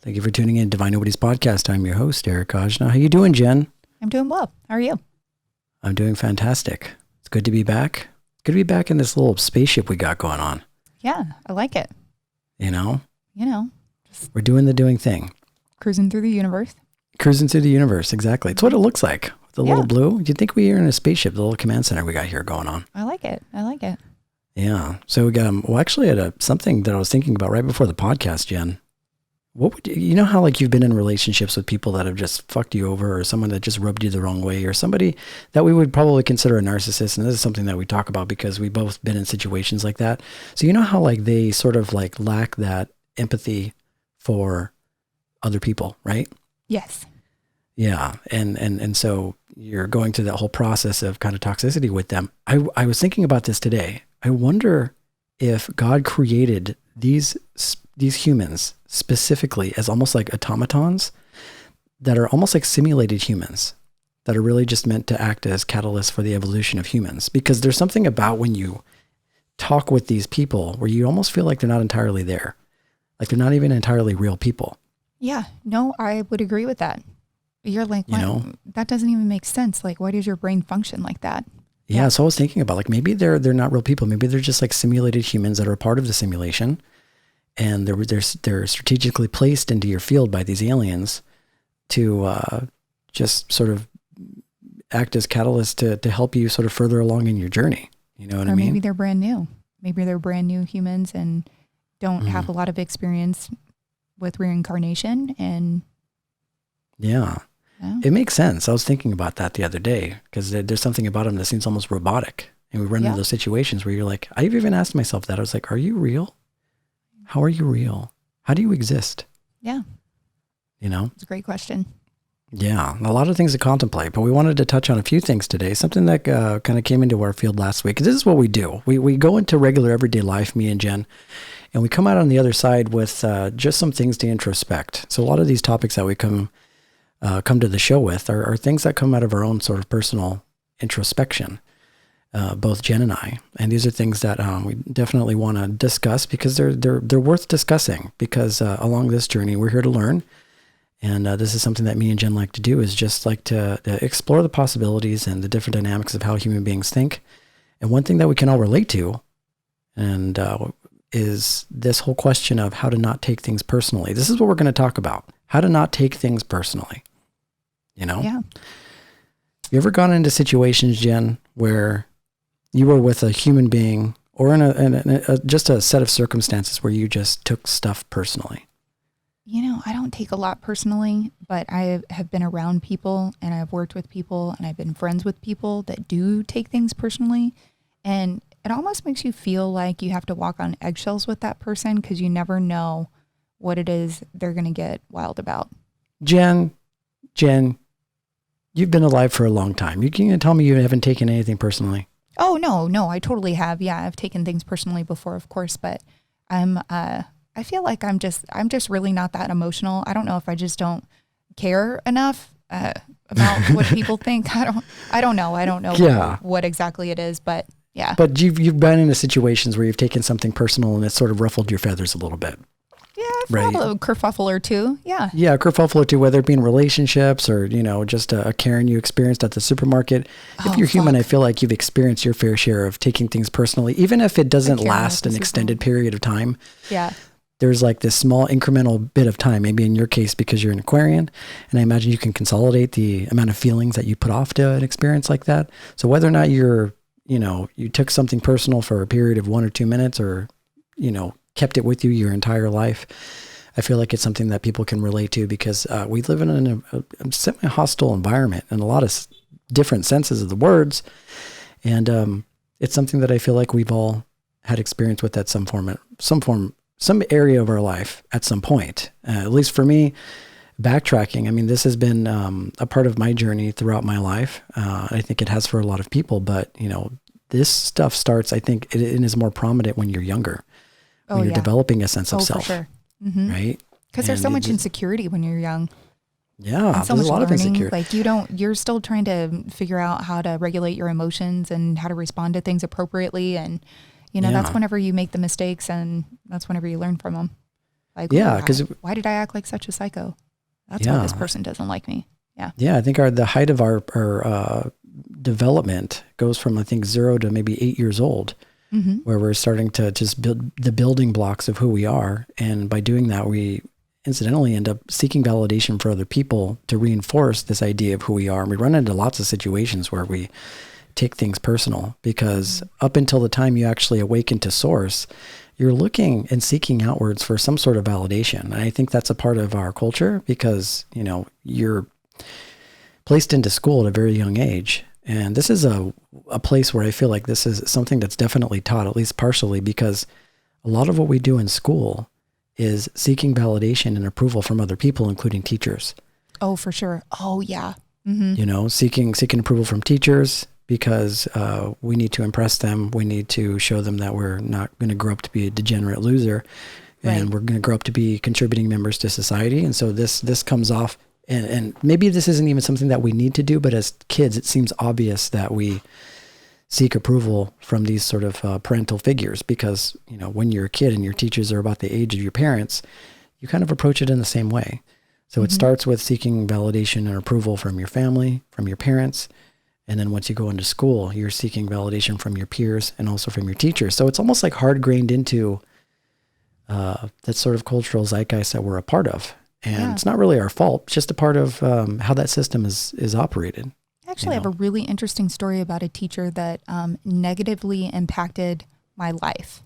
Thank you for tuning in to Divine Nobodies podcast. I'm your host, Eric Ajna. How you doing, Jen? I'm doing well. How are you? I'm doing fantastic. It's good to be back. It's good to be back in this little spaceship we got going on. Yeah, I like it. You know, just we're doing the doing thing. cruising through the universe. Cruising through the universe, exactly. It's what it looks like. The little blue. You'd think we are in a spaceship, the little command center we got here going on. I like it. Yeah. So we got, actually I had something that I was thinking about right before the podcast, Jen. What would you know how like you've been in relationships with people that have just fucked you over, or someone that just rubbed you the wrong way, or somebody that we would probably consider a narcissist. And this is something that we talk about because we both been in situations like that. So you know how like they sort of like lack that empathy for other people, right? Yes. Yeah. And so you're going through that whole process of kind of toxicity with them. I was thinking about this today. I wonder if God created these humans specifically as almost like automatons that are almost like simulated humans that are really just meant to act as catalysts for the evolution of humans. Because there's something about when you talk with these people where you almost feel like they're not entirely there. Like they're not even entirely real people. Yeah. No, I would agree with that. You're like, that doesn't even make sense. Like, why does your brain function like that? Yeah. So I was thinking about like, maybe they're not real people. Maybe they're just like simulated humans that are a part of the simulation. And they're strategically placed into your field by these aliens to just sort of act as catalysts to help you sort of further along in your journey. You know what I mean? Or maybe they're brand new. Maybe they're brand new humans and don't have a lot of experience with reincarnation. And yeah, it makes sense. I was thinking about that the other day because there's something about them that seems almost robotic. And we run into those situations where you're like, I've even asked myself that. I was like, are you real? How are you real? How do you exist? Yeah. You know? It's a great question. Yeah. A lot of things to contemplate, but we wanted to touch on a few things today. Something that kind of came into our field last week. This is what we do. We go into regular everyday life, me and Jen, and we come out on the other side with just some things to introspect. So a lot of these topics that we come to the show with are things that come out of our own sort of personal introspection. Both Jen and I, and these are things that we definitely want to discuss because they're worth discussing. Because along this journey, we're here to learn, and this is something that me and Jen like to do. Is just like to explore the possibilities and the different dynamics of how human beings think. And one thing that we can all relate to, and is this whole question of how to not take things personally. This is what we're going to talk about: how to not take things personally. You know? Yeah. You ever gone into situations, Jen, where you were with a human being or in just a set of circumstances where you just took stuff personally? You know, I don't take a lot personally, but I have been around people and I've worked with people and I've been friends with people that do take things personally. And it almost makes you feel like you have to walk on eggshells with that person because you never know what it is they're going to get wild about. Jen, you've been alive for a long time. You can tell me you haven't taken anything personally? Oh, no, I totally have. Yeah, I've taken things personally before, of course, but I feel like I'm just really not that emotional. I don't know if I just don't care enough about what people think. I don't know what exactly it is, but yeah. But you've been in situations where you've taken something personal and it sort of ruffled your feathers a little bit. Yeah, I've had a kerfuffle or two. Yeah. Yeah, a kerfuffle or two, whether it be in relationships or, just a Karen you experienced at the supermarket. If you're human, I feel like you've experienced your fair share of taking things personally, even if it doesn't last an extended period of time. Yeah. There's like this small incremental bit of time, maybe in your case because you're an Aquarian, and I imagine you can consolidate the amount of feelings that you put off to an experience like that. So whether or not you took something personal for a period of 1 or 2 minutes or, kept it with you your entire life, I feel like it's something that people can relate to because we live in a semi-hostile environment in a lot of different senses of the words. And it's something that I feel like we've all had experience with at some area of our life at some point. At least for me, backtracking, I mean, this has been a part of my journey throughout my life. I think it has for a lot of people, but, this stuff starts, I think, it is more prominent when you're younger. When you're developing a sense of self, for sure. Mm-hmm. Right? Because there's so much insecurity when you're young. Yeah, and so much a lot of insecurity. Like you're still trying to figure out how to regulate your emotions and how to respond to things appropriately. And, that's whenever you make the mistakes and that's whenever you learn from them. Like, Yeah, because why did I act like such a psycho? That's why this person doesn't like me. Yeah. Yeah, I think the height of our development goes from, I think, 0 to maybe 8 years old, where we're starting to just build the building blocks of who we are. And by doing that, we incidentally end up seeking validation for other people to reinforce this idea of who we are. And we run into lots of situations where we take things personal, because up until the time you actually awaken to source, you're looking and seeking outwards for some sort of validation. And I think that's a part of our culture, because, you know, you're placed into school at a very young age. And this is a place where I feel like this is something that's definitely taught, at least partially, because a lot of what we do in school is seeking validation and approval from other people, including teachers. Oh, for sure. Oh, yeah. Mm-hmm. You know, seeking approval from teachers, because we need to impress them. We need to show them that we're not going to grow up to be a degenerate loser, and we're going to grow up to be contributing members to society. And so this comes off, and maybe this isn't even something that we need to do, but as kids, it seems obvious that we seek approval from these sort of parental figures, because, you know, when you're a kid and your teachers are about the age of your parents, you kind of approach it in the same way. So it starts with seeking validation and approval from your family, from your parents. And then once you go into school, you're seeking validation from your peers and also from your teachers. So it's almost like hard-grained into that sort of cultural zeitgeist that we're a part of. And it's not really our fault, just a part of how that system is operated. Actually, I have a really interesting story about a teacher that negatively impacted my life.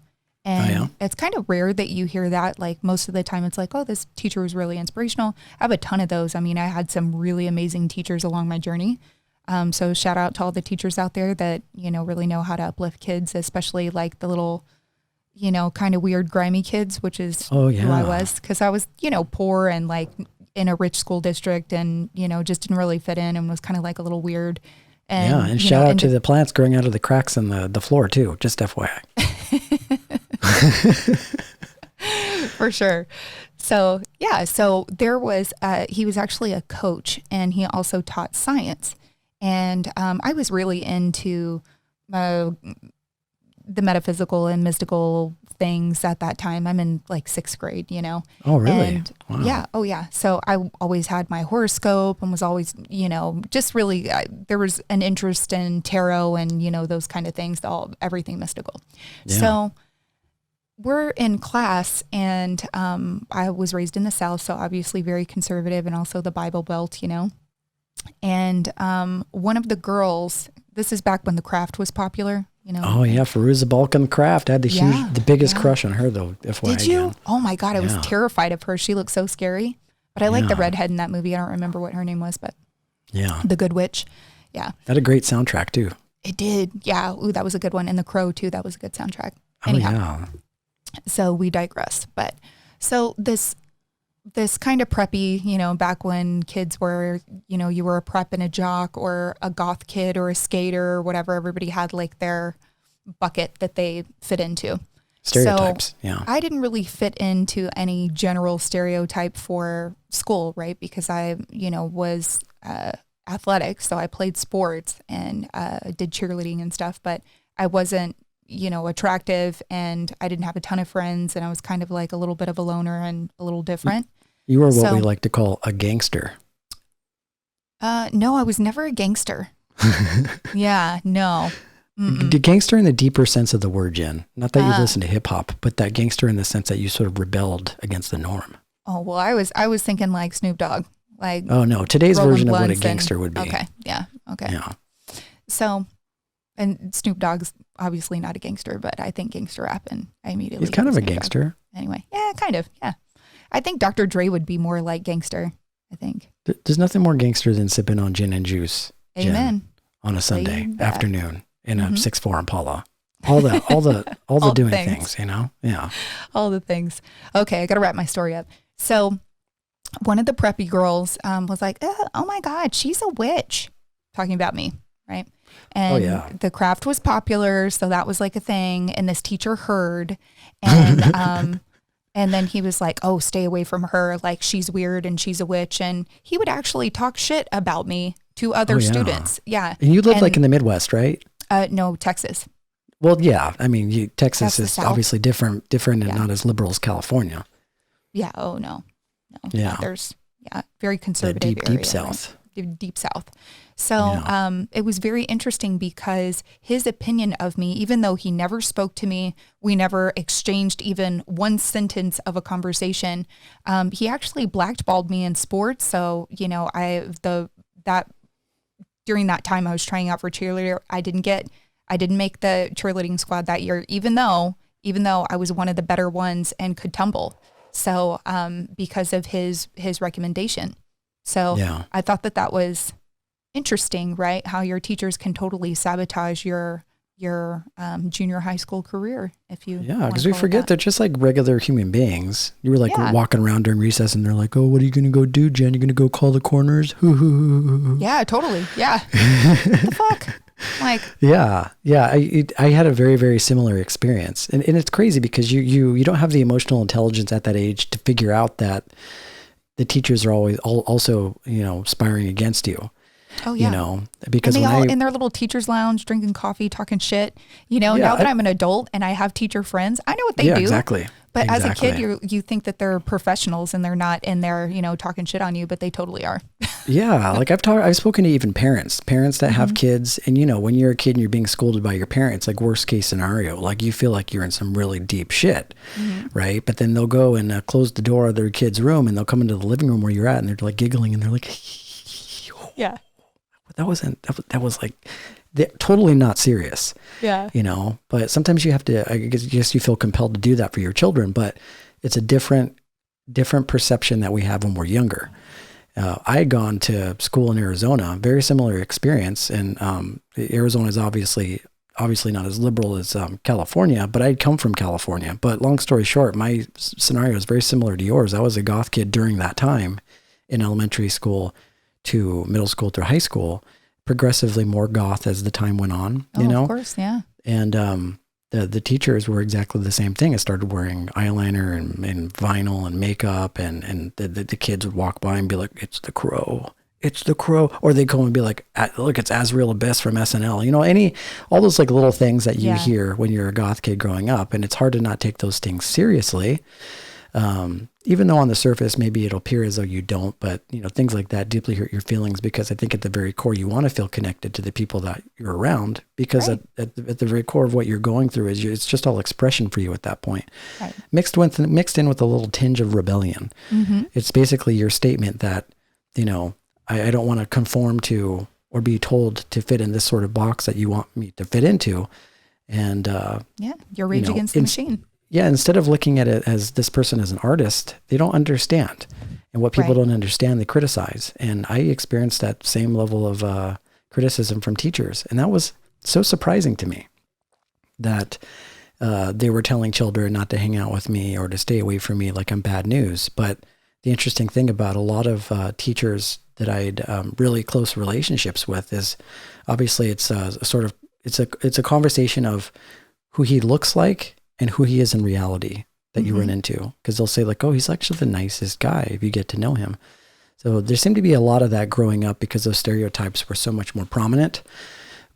And it's kind of rare that you hear that. Like, most of the time it's like, oh, this teacher was really inspirational. I have a ton of those. I mean, I had some really amazing teachers along my journey. So shout out to all the teachers out there that, you know, really know how to uplift kids, especially like the little, you know, kind of weird, grimy kids, which is who I was. Because I was, you know, poor and like in a rich school district, and, you know, just didn't really fit in and was kind of like a little weird. And, and shout out to the plants growing out of the cracks in the floor too, just FYI. For sure. So, so there was, he was actually a coach, and he also taught science. And I was really into the metaphysical and mystical things at that time. I'm in like 6th grade, you know. Oh, really? And wow. Yeah. Oh, yeah. So I always had my horoscope and was always, you know, just really, there was an interest in tarot and, you know, those kind of things, everything mystical. Yeah. So we're in class, and I was raised in the South, so obviously very conservative, and also the Bible Belt, you know. And one of the girls, this is back when the craft was popular, you know. Oh yeah, Fairuza Balkan Craft. I had the biggest crush on her though. FYI. Did you? Again. Oh my God, I was terrified of her. She looked so scary. But I like the redhead in that movie. I don't remember what her name was, but the Good Witch. Yeah. That had a great soundtrack too. It did. Yeah. Ooh, that was a good one. And The Crow too. That was a good soundtrack. Anyhow. Oh yeah. So we digress. But so this kind of preppy, you know, back when kids were, you know, you were a prep and a jock or a goth kid or a skater or whatever, everybody had like their bucket that they fit into. Stereotypes, so I didn't really fit into any general stereotype for school, right? Because I, you know, was athletic, so I played sports and did cheerleading and stuff, but I wasn't, you know, attractive, and I didn't have a ton of friends, and I was kind of like a little bit of a loner and a little different. You were what we like to call a gangster. No, I was never a gangster. Yeah, no. The gangster in the deeper sense of the word, Jen. Not that you listen to hip hop, but that gangster in the sense that you sort of rebelled against the norm. Oh, well, I was thinking like Snoop Dogg. Like, oh no, today's version of what a gangster would be. Okay, yeah, okay. Yeah. So, and Snoop Dogg's obviously not a gangster, but I think gangster rap, and I immediately. He's kind of a gangster. Dogg. Anyway, yeah, kind of, yeah. I think Dr. Dre would be more like gangster, I think. There's nothing more gangster than sipping on gin and juice. Amen. Jen, on a Sunday afternoon in a 6'4" Impala. All the doing things, you know? Yeah. All the things. Okay, I got to wrap my story up. So one of the preppy girls was like, oh my God, she's a witch. Talking about me, right? And the craft was popular, so that was like a thing. And this teacher heard, and and then he was like, oh, stay away from her. Like, she's weird and she's a witch. And he would actually talk shit about me to other students. Yeah. And you lived like in the Midwest, right? No, Texas. Well, yeah. I mean, Texas is obviously different and not as liberal as California. Yeah. Oh no. Yeah. There's very conservative deep area, South. Right? Deep South. So it was very interesting because his opinion of me, even though he never spoke to me, we never exchanged even one sentence of a conversation. He actually blackballed me in sports. So, during that time I was trying out for cheerleader. I didn't make the cheerleading squad that year, even though I was one of the better ones and could tumble. So, because of his recommendation. So I thought that was interesting, right? How your teachers can totally sabotage your junior high school career if you. Yeah, because we forget they're just like regular human beings. You were like walking around during recess, and they're like, "Oh, what are you going to go do, Jen? You're going to go call the corners?" Yeah, totally. Yeah. What the fuck? Like. Yeah. I had a very, very similar experience, and it's crazy because you don't have the emotional intelligence at that age to figure out that the teachers are always also spiring against you. Oh yeah. Because and they all in their little teacher's lounge drinking coffee, talking shit. Now that I'm an adult and I have teacher friends, I know what they do. Exactly. But as a kid, you think that they're professionals and they're not in there, talking shit on you, but they totally are. Yeah. Like I've spoken to even parents that have kids, and when you're a kid and you're being scolded by your parents, like worst case scenario, like you feel like you're in some really deep shit. Right. But then they'll go and close the door of their kid's room, and they'll come into the living room where you're at, and they're like giggling, and they're like, yeah. That was like totally not serious. Yeah. But sometimes you have to, I guess you feel compelled to do that for your children, but it's a different perception that we have when we're younger. I had gone to school in Arizona, very similar experience. And Arizona is obviously not as liberal as California, but I'd come from California. But long story short, my scenario is very similar to yours. I was a goth kid during that time in elementary school to middle school through high school, progressively more goth as the time went on, Of course, yeah. And the teachers were exactly the same thing. I started wearing eyeliner and vinyl and makeup, and the kids would walk by and be like, "It's the Crow. It's the Crow." Or they'd come and be like, "Look, it's Azrael Abyss from SNL." All those like little things that you hear when you're a goth kid growing up, and it's hard to not take those things seriously. Even though on the surface, maybe it'll appear as though you don't, but things like that deeply hurt your feelings, because I think at the very core, you want to feel connected to the people that you're around, because at the very core of what you're going through it's just all expression for you at that point, mixed in with a little tinge of rebellion. It's basically your statement that, I don't want to conform to or be told to fit in this sort of box that you want me to fit into. And, your rage against the machine. Yeah, instead of looking at it as this person as an artist, they don't understand. And what people don't understand, they criticize. And I experienced that same level of criticism from teachers. And that was so surprising to me, that they were telling children not to hang out with me or to stay away from me like I'm bad news. But the interesting thing about a lot of teachers that I had really close relationships with is obviously it's a conversation of who he looks like and who he is in reality that you run into. Because they'll say like, "Oh, he's actually the nicest guy," if you get to know him. So there seemed to be a lot of that growing up because those stereotypes were so much more prominent.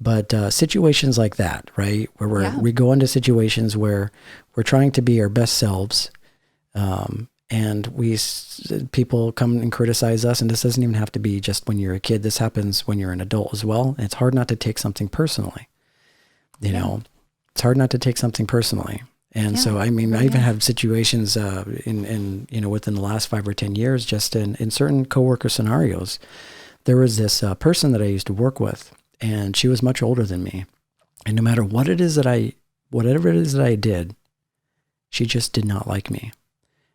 But situations like that, right, where we go into situations where we're trying to be our best selves, and people come and criticize us, and this doesn't even have to be just when you're a kid. This happens when you're an adult as well. And it's hard not to take something personally. It's hard not to take something personally. And so, I mean, I even have situations in within the last 5 or 10 years, just in certain coworker scenarios. There was this person that I used to work with, and she was much older than me. And no matter whatever it is that I did, she just did not like me.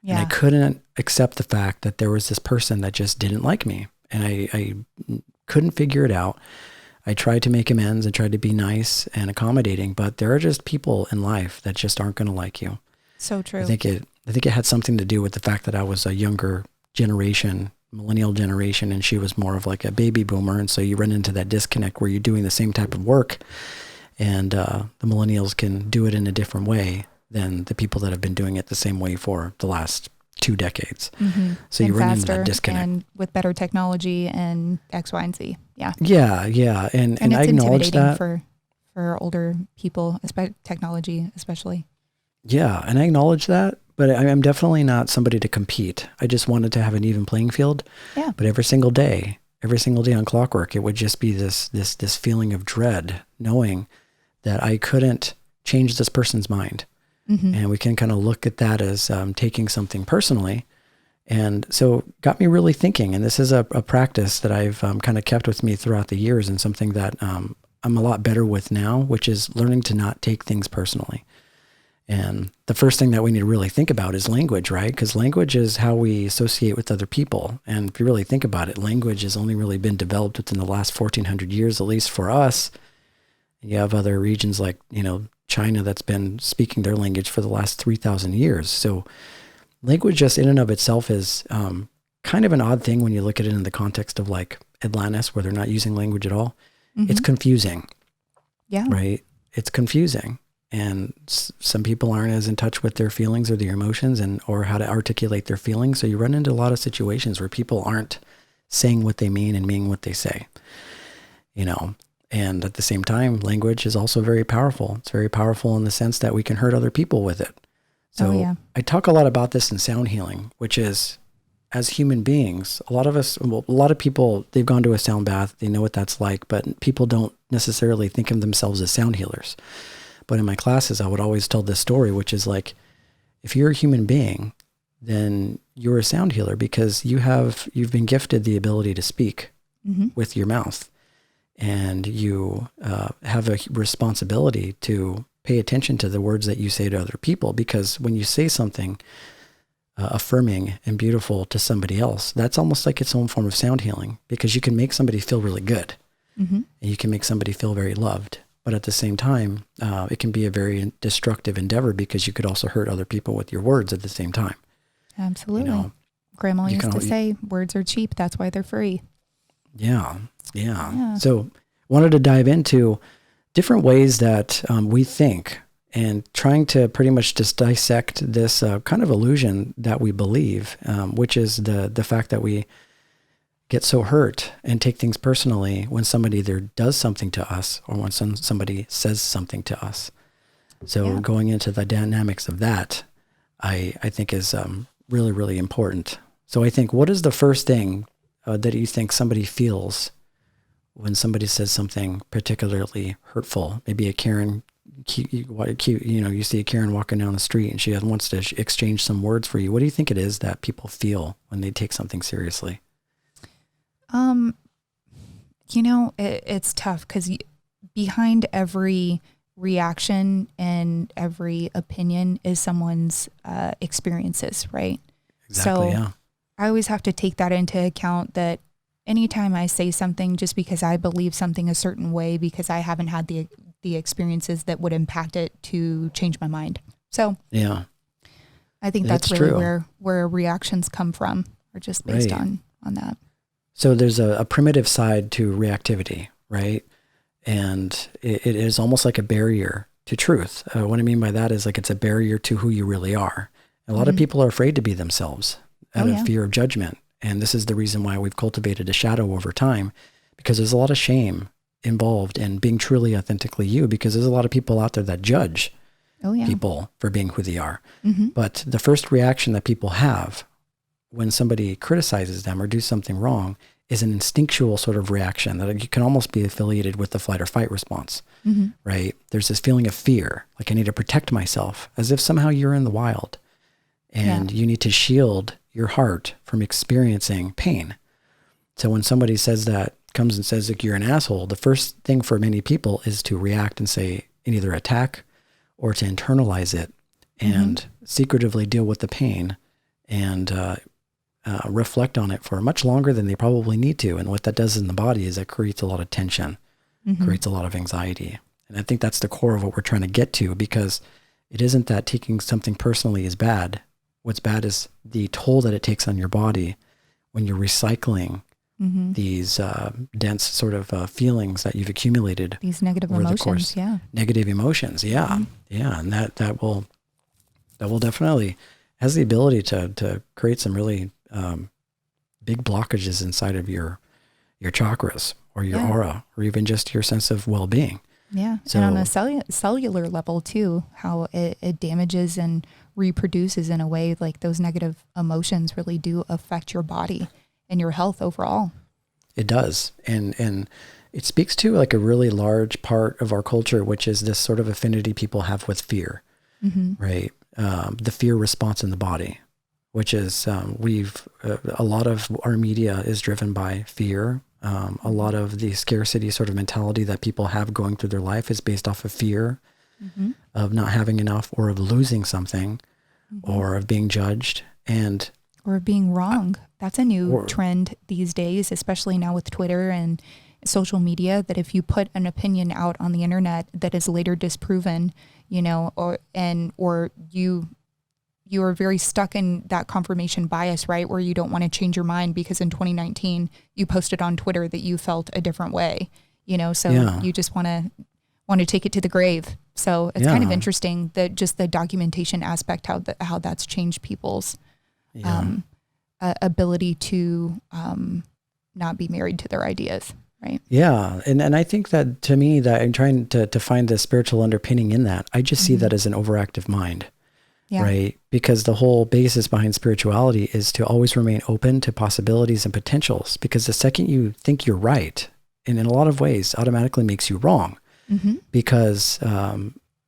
Yeah. And I couldn't accept the fact that there was this person that just didn't like me. And I couldn't figure it out. I tried to make amends and tried to be nice and accommodating, but there are just people in life that just aren't going to like you. So true. I think it had something to do with the fact that I was a younger generation, millennial generation, and she was more of like a baby boomer. And so you run into that disconnect where you're doing the same type of work, and the millennials can do it in a different way than the people that have been doing it the same way for the last 2 decades. So you run into that disconnect. And with better technology and X, Y, and Z. Yeah. Yeah. And it's I acknowledge that for older people, technology especially. Yeah. And I acknowledge that, but I'm definitely not somebody to compete. I just wanted to have an even playing field. Yeah. But every single day on clockwork, it would just be this feeling of dread, knowing that I couldn't change this person's mind. Mm-hmm. And we can kind of look at that as taking something personally. And so got me really thinking. And this is a practice that I've kind of kept with me throughout the years, and something that I'm a lot better with now, which is learning to not take things personally. And the first thing that we need to really think about is language, right? Because language is how we associate with other people. And if you really think about it, language has only really been developed within the last 1400 years, at least for us. You have other regions like, China that's been speaking their language for the last 3,000 years. So language just in and of itself is kind of an odd thing when you look at it in the context of like Atlantis, where they're not using language at all. Mm-hmm. It's confusing. Yeah. Right? It's confusing. And some people aren't as in touch with their feelings or their emotions or how to articulate their feelings. So you run into a lot of situations where people aren't saying what they mean and meaning what they say, And at the same time, language is also very powerful. It's very powerful in the sense that we can hurt other people with it. So I talk a lot about this in sound healing, which is, as human beings, a lot of people, they've gone to a sound bath, they know what that's like, but people don't necessarily think of themselves as sound healers. But in my classes, I would always tell this story, which is like, if you're a human being, then you're a sound healer because you've been gifted the ability to speak mm-hmm. with your mouth. And you have a responsibility to pay attention to the words that you say to other people, because when you say something affirming and beautiful to somebody else, that's almost like its own form of sound healing, because you can make somebody feel really good, mm-hmm. and you can make somebody feel very loved. But at the same time, it can be a very destructive endeavor, because you could also hurt other people with your words at the same time. Absolutely. Grandma used to say, words are cheap, that's why they're free. Yeah. So wanted to dive into different ways that we think, and trying to pretty much just dissect this kind of illusion that we believe, which is the fact that we get so hurt and take things personally when somebody either does something to us or when somebody says something to us. So going into the dynamics of that, I think is really, really important. So I think, what is the first thing that you think somebody feels when somebody says something particularly hurtful? Maybe a Karen, you see a Karen walking down the street and she wants to exchange some words for you. What do you think it is that people feel when they take something seriously? It's tough, because behind every reaction and every opinion is someone's experiences, right? Exactly, so I always have to take that into account, that anytime I say something just because I believe something a certain way, because I haven't had the experiences that would impact it to change my mind. So I think that's really true. where reactions come from, or just based on that. So there's a primitive side to reactivity, right? And it is almost like a barrier to truth. What I mean by that is, like, it's a barrier to who you really are. A lot of people are afraid to be themselves out of fear of judgment. And this is the reason why we've cultivated a shadow over time, because there's a lot of shame involved in being truly authentically you, because there's a lot of people out there that judge people for being who they are. Mm-hmm. But the first reaction that people have when somebody criticizes them or do something wrong is an instinctual sort of reaction that can almost be affiliated with the flight or fight response, mm-hmm. right? There's this feeling of fear, like I need to protect myself, as if somehow you're in the wild and you need to shield your heart from experiencing pain. So when somebody comes and says like you're an asshole, the first thing for many people is to react and say, and either attack or to internalize it and secretively deal with the pain and reflect on it for much longer than they probably need to. And what that does in the body is it creates a lot of tension, creates a lot of anxiety. And I think that's the core of what we're trying to get to, because it isn't that taking something personally is bad. What's bad is the toll that it takes on your body when you're recycling these dense sort of feelings that you've accumulated. These negative emotions, Negative emotions, and that will definitely has the ability to create some really big blockages inside of your chakras or your aura, or even just your sense of well-being. Yeah. So, and on a cellular level too, how it damages and reproduces in a way like those negative emotions really do affect your body and your health overall. It does. And it speaks to like a really large part of our culture, which is this sort of affinity people have with fear, right? The fear response in the body, which is a lot of our media is driven by fear. A lot of the scarcity sort of mentality that people have going through their life is based off of fear of not having enough, or of losing something, or of being judged, or being wrong. That's a new trend these days, especially now with Twitter and social media, that if you put an opinion out on the internet that is later disproven, or you are very stuck in that confirmation bias, right? Where you don't want to change your mind because in 2019 you posted on Twitter that you felt a different way, so you just want to take it to the grave. So it's kind of interesting that just the documentation aspect, how that's changed people's ability to not be married to their ideas. Right. Yeah. And I think that, to me, that I'm trying to find the spiritual underpinning in that. I just see that as an overactive mind, right? Because the whole basis behind spirituality is to always remain open to possibilities and potentials, because the second you think you're right, and in a lot of ways automatically makes you wrong, because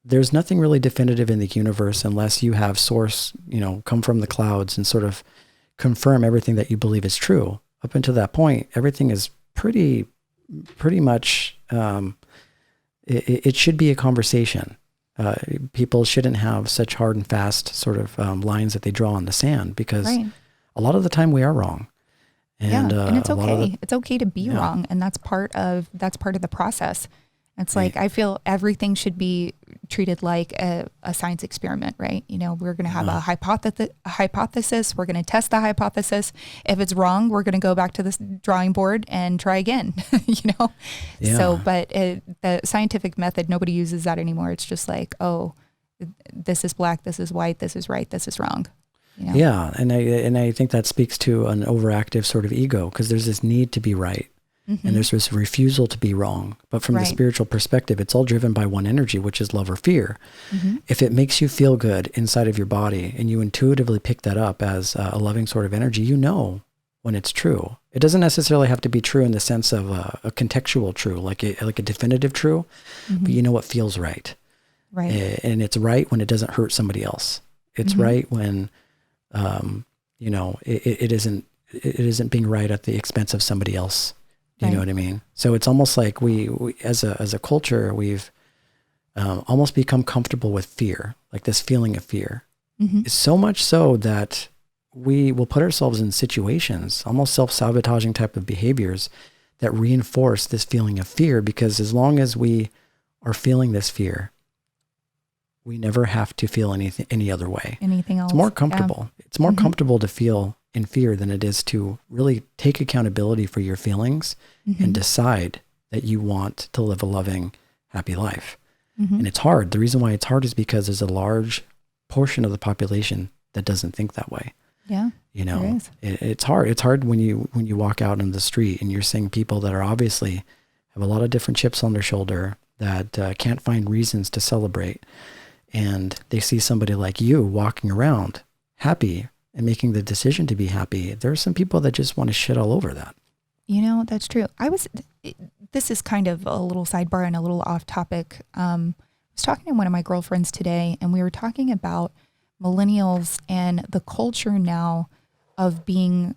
there's nothing really definitive in the universe unless you have source, come from the clouds and sort of confirm everything that you believe is true. Up until that point, everything is pretty much, it should be a conversation. People shouldn't have such hard and fast sort of lines that they draw in the sand, because a lot of the time we are wrong. And it's okay. It's okay to be wrong. And that's part of the process. It's like, I feel everything should be treated like a science experiment, right? We're going to have a hypothesis. We're going to test the hypothesis. If it's wrong, we're going to go back to the drawing board and try again, So, but the scientific method, nobody uses that anymore. It's just like, oh, this is black, this is white, this is right, this is wrong. Yeah. And I think that speaks to an overactive sort of ego, because there's this need to be right. And there's this refusal to be wrong. But from the spiritual perspective, it's all driven by one energy, which is love or fear. If it makes you feel good inside of your body, and you intuitively pick that up as a loving sort of energy, when it's true. It doesn't necessarily have to be true in the sense of a contextual true, like a definitive true, but what feels right. Right. And it's right when it doesn't hurt somebody else. It's right when, it isn't being right at the expense of somebody else. You know what I mean? So it's almost like we as a culture, we've almost become comfortable with fear, like this feeling of fear. It's so much so that we will put ourselves in situations, almost self-sabotaging type of behaviors, that reinforce this feeling of fear, because as long as we are feeling this fear, we never have to feel any other way. Anything else. It's more comfortable. Yeah. It's more comfortable to feel in fear than it is to really take accountability for your feelings and decide that you want to live a loving, happy life. And it's hard. The reason why it's hard is because there's a large portion of the population that doesn't think that way. Yeah. It's hard. It's hard when you walk out in the street and you're seeing people that are obviously have a lot of different chips on their shoulder, that can't find reasons to celebrate. And they see somebody like you walking around happy and making the decision to be happy. There are some people that just want to shit all over that. That's true. This is kind of a little sidebar and a little off topic. I was talking to one of my girlfriends today, and we were talking about millennials and the culture now of being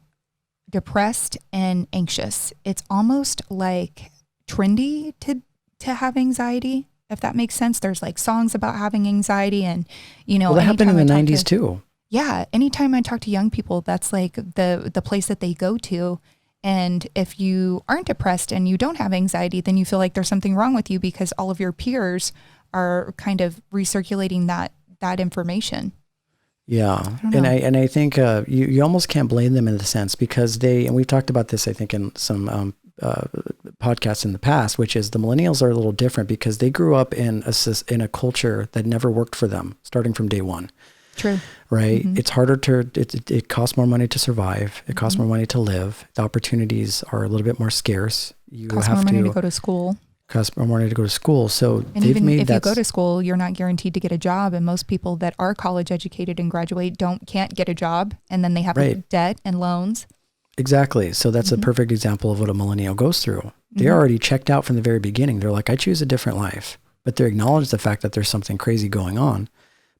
depressed and anxious. It's almost like trendy to have anxiety, if that makes sense. There's like songs about having anxiety, and well, that happened in the 90s too. Yeah. Anytime I talk to young people, that's like the place that they go to. And if you aren't depressed and you don't have anxiety, then you feel like there's something wrong with you, because all of your peers are kind of recirculating that information. Yeah. And I think you almost can't blame them in the sense, because and we've talked about this, I think, in some podcasts in the past, which is the millennials are a little different because they grew up in a culture that never worked for them starting from day one. True. Right. It's harder it costs more money to survive. It costs more money to live. The opportunities are a little bit more scarce. Costs more money to go to school. or wanting to go to school. So And they've even made if that. you go to school, you're not guaranteed to get a job. And most people that are college educated and graduate can't get a job. And then they have Right. debt and loans. Exactly. So that's a perfect example of what a millennial goes through. They're already checked out from the very beginning. They're like, I choose a different life, but they acknowledge the fact that there's something crazy going on.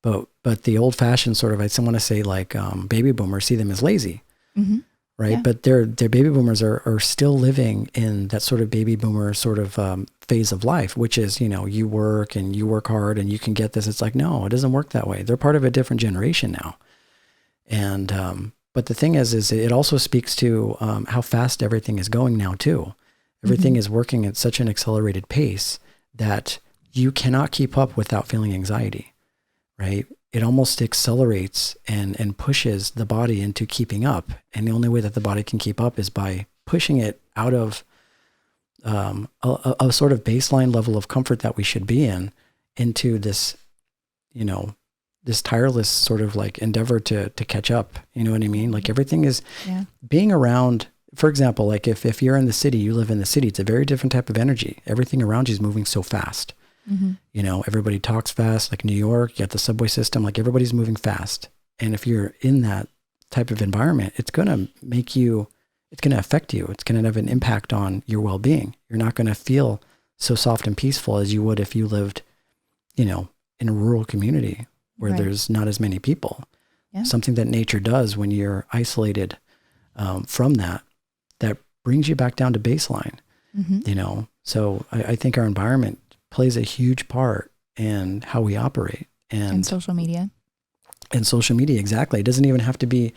But the old fashioned sort of, I want to say like baby boomers see them as lazy, right? Yeah. But their baby boomers are still living in that sort of baby boomer sort of phase of life, which is, you work and you work hard and you can get this. It's like, no, it doesn't work that way. They're part of a different generation now. And, but the thing is it also speaks to how fast everything is going now too. Everything is working at such an accelerated pace that you cannot keep up without feeling anxiety, right? It almost accelerates and pushes the body into keeping up. And the only way that the body can keep up is by pushing it out of a sort of baseline level of comfort that we should be in into this, this tireless sort of like endeavor to catch up. You know what I mean? Like everything is being around. For example, like if you're in the city, you live in the city, it's a very different type of energy. Everything around you is moving so fast. Everybody talks fast, like New York, you got the subway system, like everybody's moving fast. And if you're in that type of environment, it's going to affect you. It's going to have an impact on your well-being. You're not going to feel so soft and peaceful as you would if you lived, in a rural community where there's not as many people. Yeah. Something that nature does when you're isolated from that brings you back down to baseline, So I think our environment plays a huge part in how we operate. And social media. And social media, exactly. It doesn't even have to be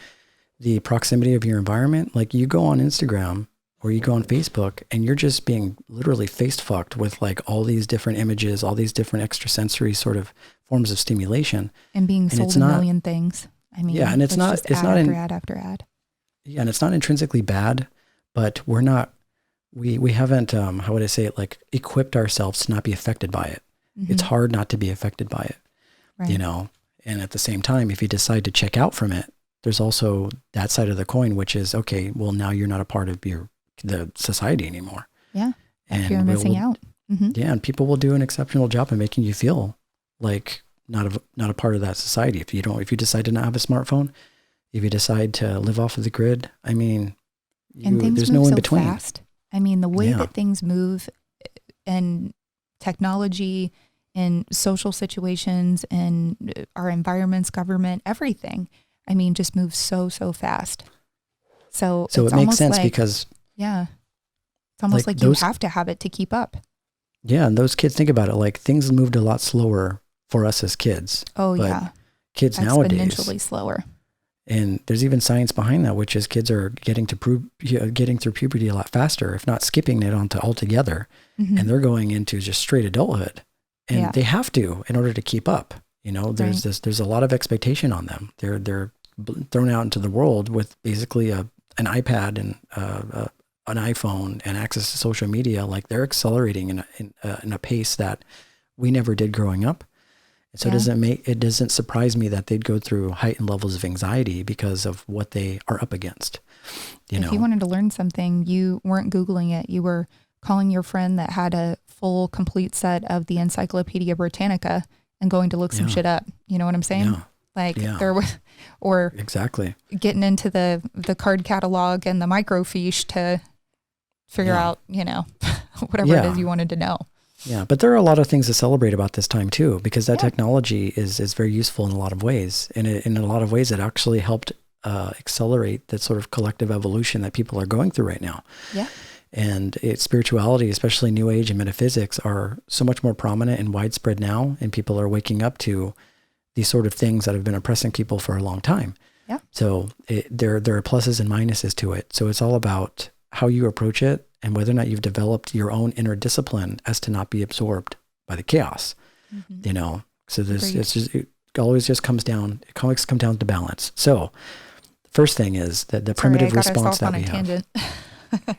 the proximity of your environment. Like you go on Instagram or you go on Facebook and you're just being literally face fucked with like all these different images, all these different extrasensory sort of forms of stimulation. And being sold a million things. I mean, and it's not ad after ad. Yeah, and it's not intrinsically bad, but we haven't, how would I say it, like equipped ourselves to not be affected by it. It's hard not to be affected by it, right. And at the same time, if you decide to check out from it, there's also that side of the coin, which is, okay, well, now you're not a part of the society anymore. Yeah, and you're missing out. Yeah, and people will do an exceptional job of making you feel like not a part of that society. If you decide to not have a smartphone, if you decide to live off of the grid, I mean, there's no in between. Fast. I mean, the way that things move and technology and social situations and our environments, government, everything, I mean, just moves so fast. So it makes sense because... Yeah. It's almost like you have to have it to keep up. Yeah. And those kids, think about it, like things moved a lot slower for us as kids. Oh, yeah. Kids nowadays... Exponentially slower. And there's even science behind that, which is kids are getting through puberty a lot faster, if not skipping it altogether. And they're going into just straight adulthood. And they have to in order to keep up. There's a lot of expectation on them. They're thrown out into the world with basically an iPad and an iPhone and access to social media. Like they're accelerating in a pace that we never did growing up. So it doesn't surprise me that they'd go through heightened levels of anxiety because of what they are up against. If you wanted to learn something, you weren't Googling it. You were calling your friend that had a full, complete set of the Encyclopedia Britannica and going to look some shit up. You know what I'm saying? There was, or exactly getting into the card catalog and the microfiche to figure out, whatever it is you wanted to know. Yeah, but there are a lot of things to celebrate about this time too, because that technology is very useful in a lot of ways. And in a lot of ways, it actually helped accelerate that sort of collective evolution that people are going through right now. Yeah. And spirituality, especially New Age and metaphysics, are so much more prominent and widespread now, and people are waking up to these sort of things that have been oppressing people for a long time. Yeah. So there are pluses and minuses to it. So it's all about how you approach it and whether or not you've developed your own inner discipline as to not be absorbed by the chaos. So it always just comes down to balance. So the first thing is that the primitive response that we have.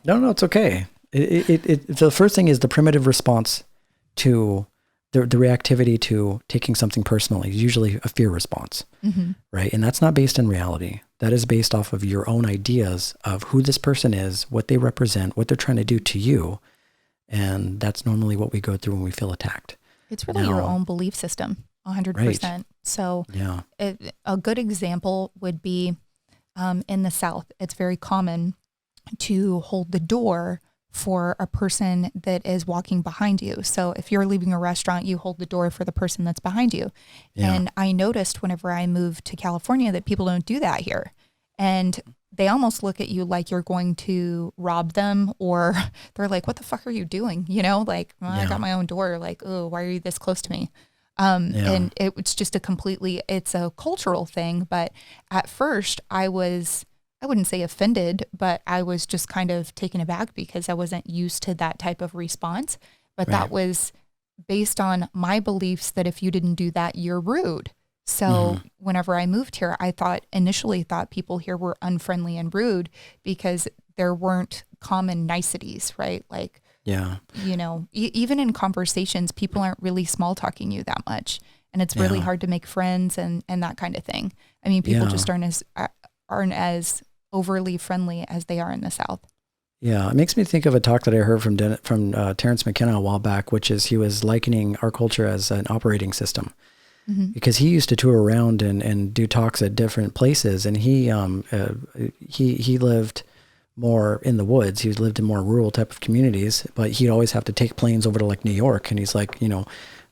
No, it's okay. The first thing is the primitive response to the reactivity to taking something personally, usually a fear response, right? And that's not based in reality. That is based off of your own ideas of who this person is, what they represent, what they're trying to do to you. And that's normally what we go through when we feel attacked. It's really your own belief system, 100%. Right. So Yeah. A good example would be in the South, it's very common to hold the door for a person that is walking behind you. So if you're leaving a restaurant, you hold the door for the person that's behind you. Yeah. And I noticed whenever I moved to California that people don't do that here. And they almost look at you like you're going to rob them, or they're like, what the fuck are you doing? You know, like, well, I got my own door. Like, oh, why are you this close to me? And it's just it's a cultural thing. But at first I wouldn't say offended, but I was just kind of taken aback because I wasn't used to that type of response. But that was based on my beliefs that if you didn't do that, you're rude. So whenever I moved here, I initially thought people here were unfriendly and rude because there weren't common niceties, right? Like, you know, even in conversations, people aren't really small talking you that much. And it's really hard to make friends and that kind of thing. I mean, people just aren't as overly friendly as they are in the South. Yeah, it makes me think of a talk that I heard from Terrence McKenna a while back, which is he was likening our culture as an operating system. Because he used to tour around and do talks at different places, and he lived more in the woods. He lived in more rural type of communities, but he'd always have to take planes over to like New York. And he's like, you know,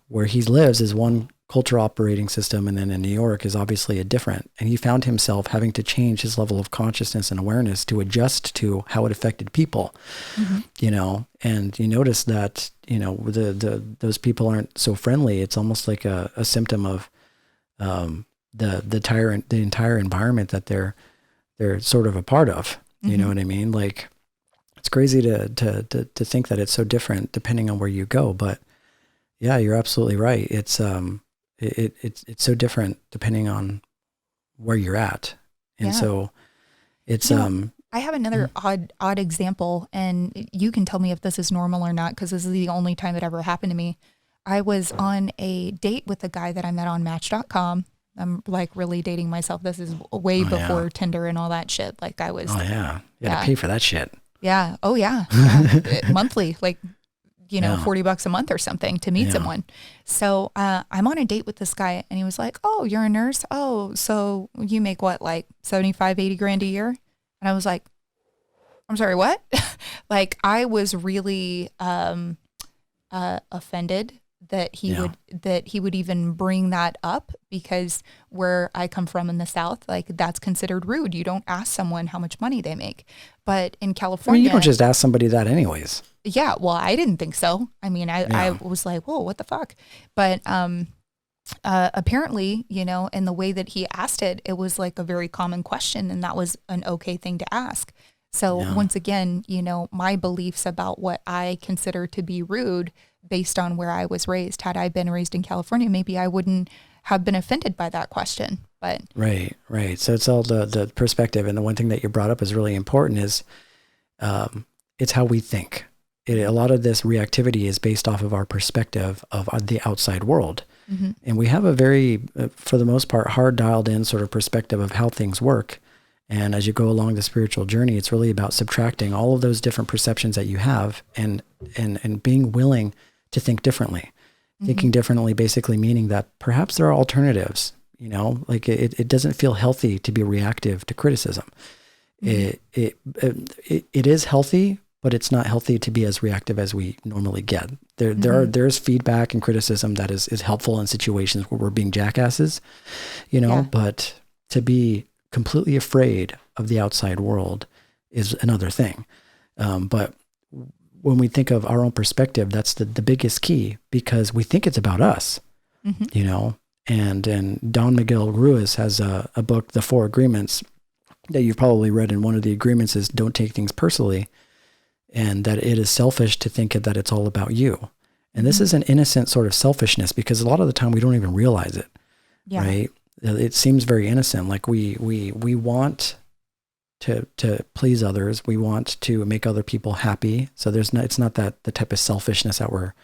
where he lives is one culture operating system, and then in New York is obviously a different. And he found himself having to change his level of consciousness and awareness to adjust to how it affected people, you know. And you notice that, you know, those people aren't so friendly. It's almost like a symptom of the entire environment that they're sort of a part of. You know what I mean? Like, it's crazy to think that it's so different depending on where you go. But yeah, you're absolutely right. It's it's so different depending on where you're at. And so it's, I have another odd example, and you can tell me if this is normal or not, because this is the only time it ever happened to me. I was on a date with a guy that I met on Match.com. I'm like really dating myself. This is way before Tinder and all that shit. Like I was. Oh yeah. You had to pay for that shit. Yeah. Oh yeah. Monthly, like, you know, $40 a month or something to meet someone. So I'm on a date with this guy, and he was like, oh, you're a nurse? Oh, so you make what, like 75, 80 grand a year? And I was like, I'm sorry, what? Like, I was really offended that he would even bring that up, because where I come from in the South, like, that's considered rude. You don't ask someone how much money they make. But in California, I mean, you don't just ask somebody that anyways. Yeah, well, I didn't think so. I mean, I was like, whoa, what the fuck? But apparently, you know, in the way that he asked it, it was like a very common question, and that was an okay thing to ask. So once again, you know, my beliefs about what I consider to be rude based on where I was raised. Had I been raised in California, maybe I wouldn't have been offended by that question. But Right. So it's all the perspective. And the one thing that you brought up is really important is it's how we think. A lot of this reactivity is based off of our perspective of the outside world. And we have a very, for the most part, hard dialed in sort of perspective of how things work. And as you go along the spiritual journey, it's really about subtracting all of those different perceptions that you have and being willing to think differently. Thinking differently basically meaning that perhaps there are alternatives, you know, like it doesn't feel healthy to be reactive to criticism. It is healthy, but it's not healthy to be as reactive as we normally get. There's feedback and criticism that is helpful in situations where we're being jackasses, you know, but to be completely afraid of the outside world is another thing. But when we think of our own perspective, that's the biggest key, because we think it's about us, you know, and Don Miguel Ruiz has a book, The Four Agreements, that you've probably read. And one of the agreements is don't take things personally, and that it is selfish to think that it's all about you. And this is an innocent sort of selfishness, because a lot of the time we don't even realize it, right? It seems very innocent. Like we want to please others. We want to make other people happy. So it's not that the type of selfishness that we're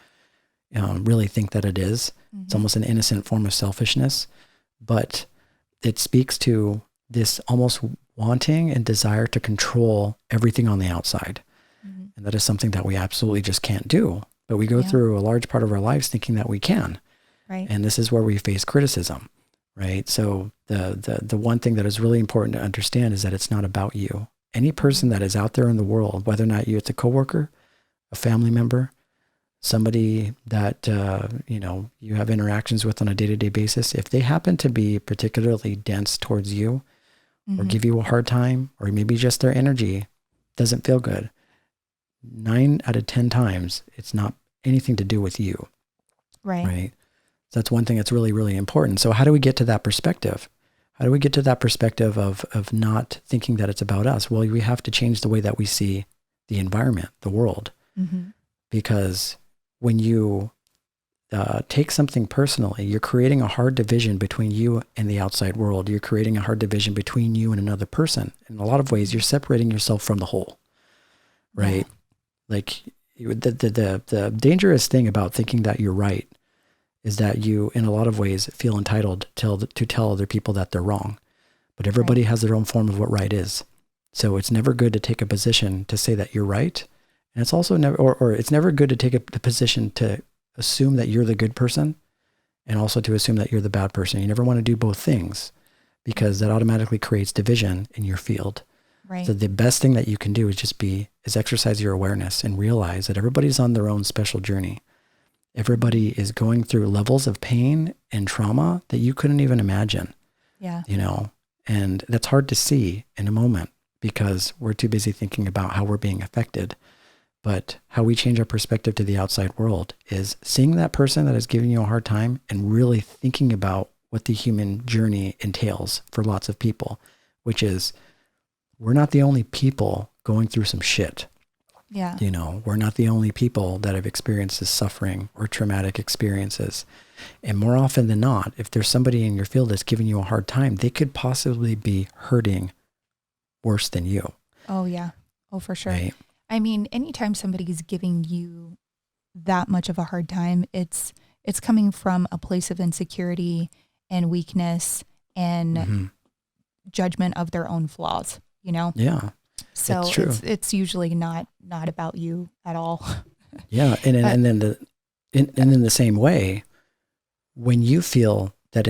really think that it is. It's almost an innocent form of selfishness, but it speaks to this almost wanting and desire to control everything on the outside. And that is something that we absolutely just can't do. But we go through a large part of our lives thinking that we can. Right. And this is where we face criticism, right? So the one thing that is really important to understand is that it's not about you. Any person that is out there in the world, whether or not it's a coworker, a family member, somebody that, you have interactions with on a day-to-day basis, if they happen to be particularly dense towards you or give you a hard time, or maybe just their energy doesn't feel good, 9 out of 10 times, it's not anything to do with you. Right. So that's one thing that's really, really important. So how do we get to that perspective? How do we get to that perspective of not thinking that it's about us? Well, we have to change the way that we see the environment, the world, because when you take something personally, you're creating a hard division between you and the outside world. You're creating a hard division between you and another person. In a lot of ways, you're separating yourself from the whole, right? Yeah. Like the dangerous thing about thinking that you're right is that you, in a lot of ways, feel entitled to tell other people that they're wrong. But everybody has their own form of what right is. So it's never good to take a position to say that you're right. And it's also never, or it's never good to take a position to assume that you're the good person and also to assume that you're the bad person. You never want to do both things because that automatically creates division in your field. Right. So the best thing that you can do is exercise your awareness and realize that everybody's on their own special journey. Everybody is going through levels of pain and trauma that you couldn't even imagine. Yeah. And that's hard to see in a moment because we're too busy thinking about how we're being affected. But how we change our perspective to the outside world is seeing that person that is giving you a hard time and really thinking about what the human journey entails for lots of people, which is we're not the only people going through some shit. Yeah. We're not the only people that have experienced this suffering or traumatic experiences. And more often than not, if there's somebody in your field that's giving you a hard time, they could possibly be hurting worse than you. Oh, yeah. Oh, for sure. Right? I mean, anytime somebody's giving you that much of a hard time, it's coming from a place of insecurity and weakness and judgment of their own flaws, Yeah. So it's true. It's usually not about you at all. Yeah. And then the same way, when you feel that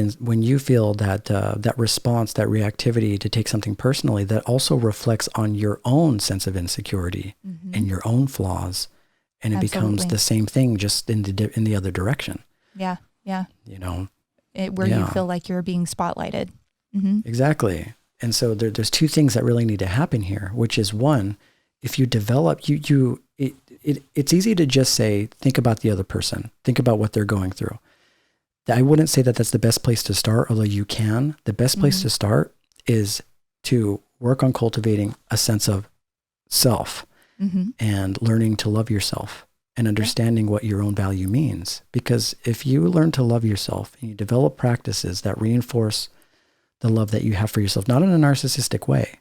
that response, that reactivity to take something personally, that also reflects on your own sense of insecurity and your own flaws, and it becomes the same thing, just in the other direction. Yeah, yeah. Where Yeah. you feel like you're being spotlighted. Exactly. And so there's two things that really need to happen here, which is one, if you develop, it's easy to just say, think about the other person, think about what they're going through. I wouldn't say that that's the best place to start, although you can. The best place to start is to work on cultivating a sense of self and learning to love yourself and understanding what your own value means. Because if you learn to love yourself and you develop practices that reinforce the love that you have for yourself, not in a narcissistic way,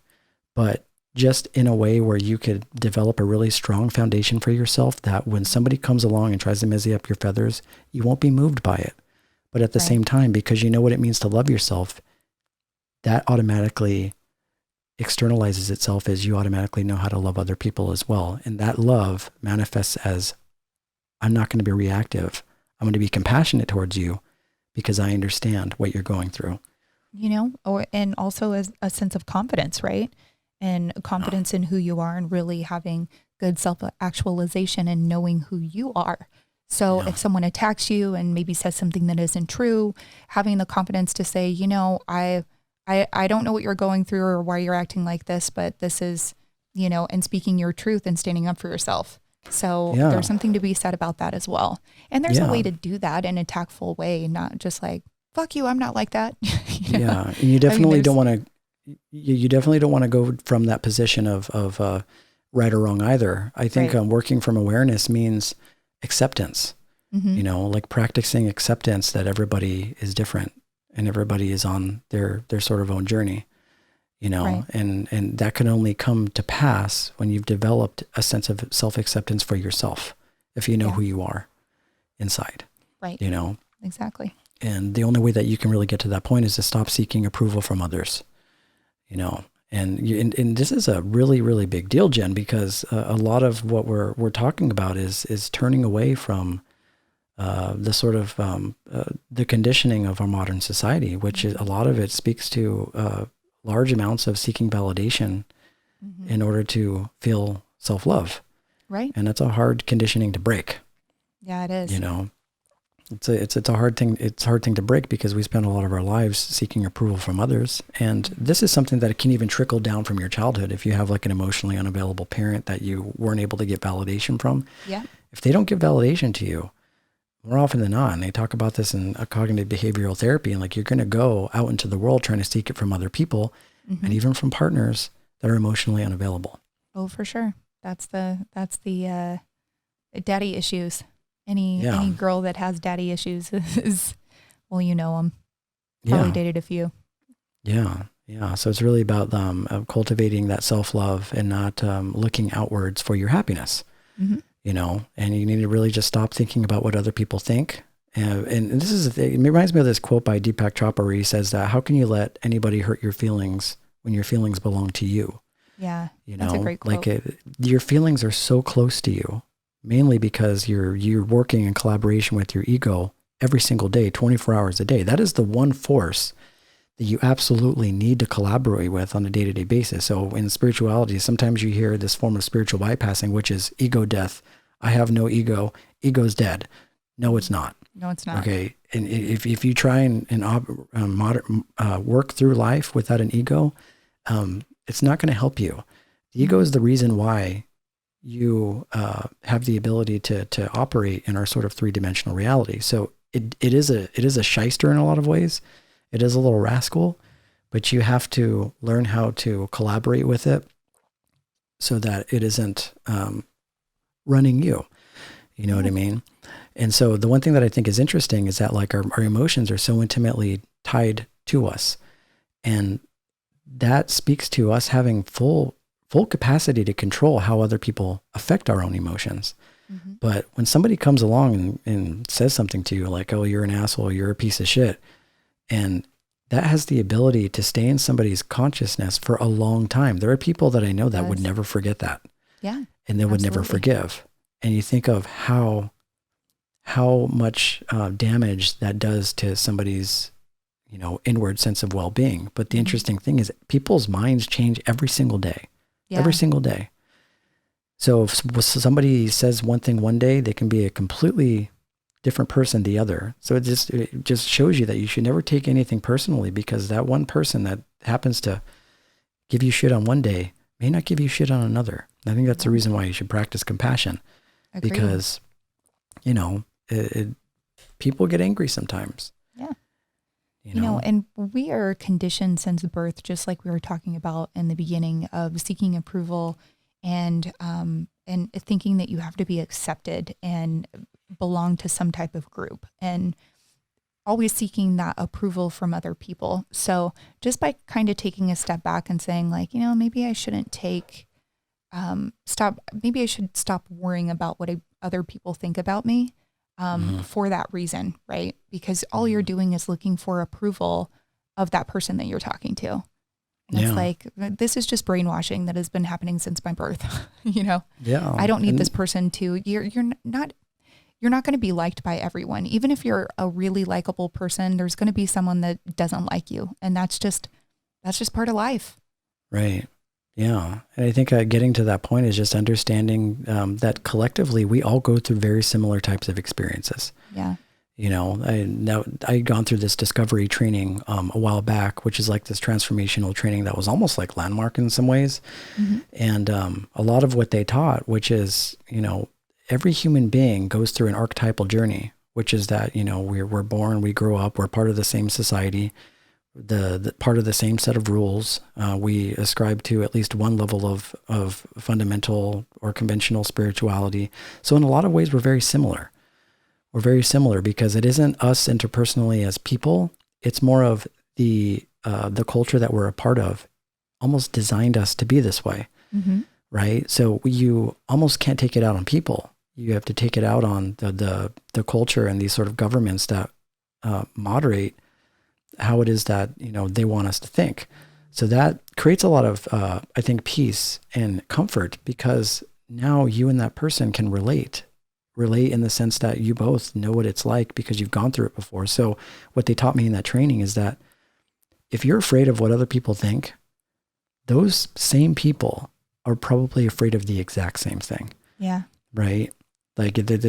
but just in a way where you could develop a really strong foundation for yourself that when somebody comes along and tries to messy up your feathers, you won't be moved by it. But at the same time, because you know what it means to love yourself, that automatically externalizes itself as you automatically know how to love other people as well. And that love manifests as, I'm not going to be reactive. I'm going to be compassionate towards you because I understand what you're going through. And also as a sense of confidence, right? And confidence in who you are and really having good self-actualization and knowing who you are. So if someone attacks you and maybe says something that isn't true, having the confidence to say, I don't know what you're going through or why you're acting like this, but this is, and speaking your truth and standing up for yourself. So there's something to be said about that as well. And there's a way to do that in a tactful way, not just like, fuck you, I'm not like that. Yeah. And you definitely don't want to, you definitely don't want to go from that position of right or wrong either. I think working from awareness means acceptance, like practicing acceptance that everybody is different and everybody is on their sort of own journey, and that can only come to pass when you've developed a sense of self-acceptance for yourself, if you know who you are inside, right? Exactly. And the only way that you can really get to that point is to stop seeking approval from others, And this is a really, really big deal, Jen, because a lot of what we're talking about is turning away from the sort of the conditioning of our modern society, which is a lot of it speaks to large amounts of seeking validation in order to feel self-love. Right. And that's a hard conditioning to break. Yeah, it is. You know, it's a hard thing. It's a hard thing to break because we spend a lot of our lives seeking approval from others. And this is something that can even trickle down from your childhood. If you have like an emotionally unavailable parent that you weren't able to get validation from, yeah, if they don't give validation to you, more often than not, and they talk about this in cognitive behavioral therapy, and like you're going to go out into the world trying to seek it from other people and even from partners that are emotionally unavailable. Oh, for sure. That's the daddy issues. Any girl that has daddy issues is, well, you know them. Probably dated a few. Yeah. Yeah. So it's really about cultivating that self-love and not looking outwards for your happiness, you know, and you need to really just stop thinking about what other people think. And this is the thing. It reminds me of this quote by Deepak Chopra where he says that, how can you let anybody hurt your feelings when your feelings belong to you? Yeah. You that's know, a great quote. like your feelings are so close to you, mainly because you're working in collaboration with your ego every single day, 24 hours a day. That is the one force that you absolutely need to collaborate with on a day-to-day basis. So in spirituality, sometimes you hear this form of spiritual bypassing, which is ego death. I have no ego. Ego's dead. No, it's not. No, it's not. Okay. And if you try and work through life without an ego, it's not going to help you. The ego is the reason why you have the ability to operate in our sort of three-dimensional reality. So it is a shyster in a lot of ways. It is a little rascal, but you have to learn how to collaborate with it so that it isn't running you. You know what I mean? And so the one thing that I think is interesting is that like our emotions are so intimately tied to us. And that speaks to us having full capacity to control how other people affect our own emotions. But when somebody comes along and says something to you like, oh, you're an asshole, you're a piece of shit, and that has the ability to stay in somebody's consciousness for a long time. There are people that I know that would never forget that. Yeah. And they would never forgive. And you think of how much damage that does to somebody's, you know, inward sense of well-being. But the interesting thing is people's minds change every single day. Yeah. Every single day. So if somebody says one thing one day, they can be a completely different person the other. So it just shows you that you should never take anything personally, because that one person that happens to give you shit on one day may not give you shit on another. I think that's the reason why you should practice compassion. Agreed. Because, you know, people get angry sometimes. Yeah. You know, and we are conditioned since birth, just like we were talking about in the beginning, of seeking approval and thinking that you have to be accepted and belong to some type of group, and always seeking that approval from other people. So just by kind of taking a step back and saying like, you know, maybe I shouldn't maybe I should stop worrying about what other people think about me for that reason, right? Because all you're doing is looking for approval of that person that you're talking to. And it's like, this is just brainwashing that has been happening since my birth, you know? Yeah. I don't need this person to, you're not going to be liked by everyone. Even if you're a really likable person, there's going to be someone that doesn't like you. And that's just part of life. Right. Yeah. And I think getting to that point is just understanding that collectively we all go through very similar types of experiences. Yeah. You know, I'd gone through this discovery training a while back, which is like this transformational training that was almost like landmark in some ways. And a lot of what they taught, which is, you know, every human being goes through an archetypal journey, which is that, you know, we're born, we grow up, we're part of the same society, the part of the same set of rules. We ascribe to at least one level of fundamental or conventional spirituality. So in a lot of ways, we're very similar. We're very similar because it isn't us interpersonally as people. It's more of the culture that we're a part of almost designed us to be this way. Right? So you almost can't take it out on people. You have to take it out on the culture and these sort of governments that moderate how it is that, you know, they want us to think. So that creates a lot of, I think, peace and comfort, because now you and that person can relate in the sense that you both know what it's like because you've gone through it before. So what they taught me in that training is that if you're afraid of what other people think, those same people are probably afraid of the exact same thing. Yeah. Right? Like there's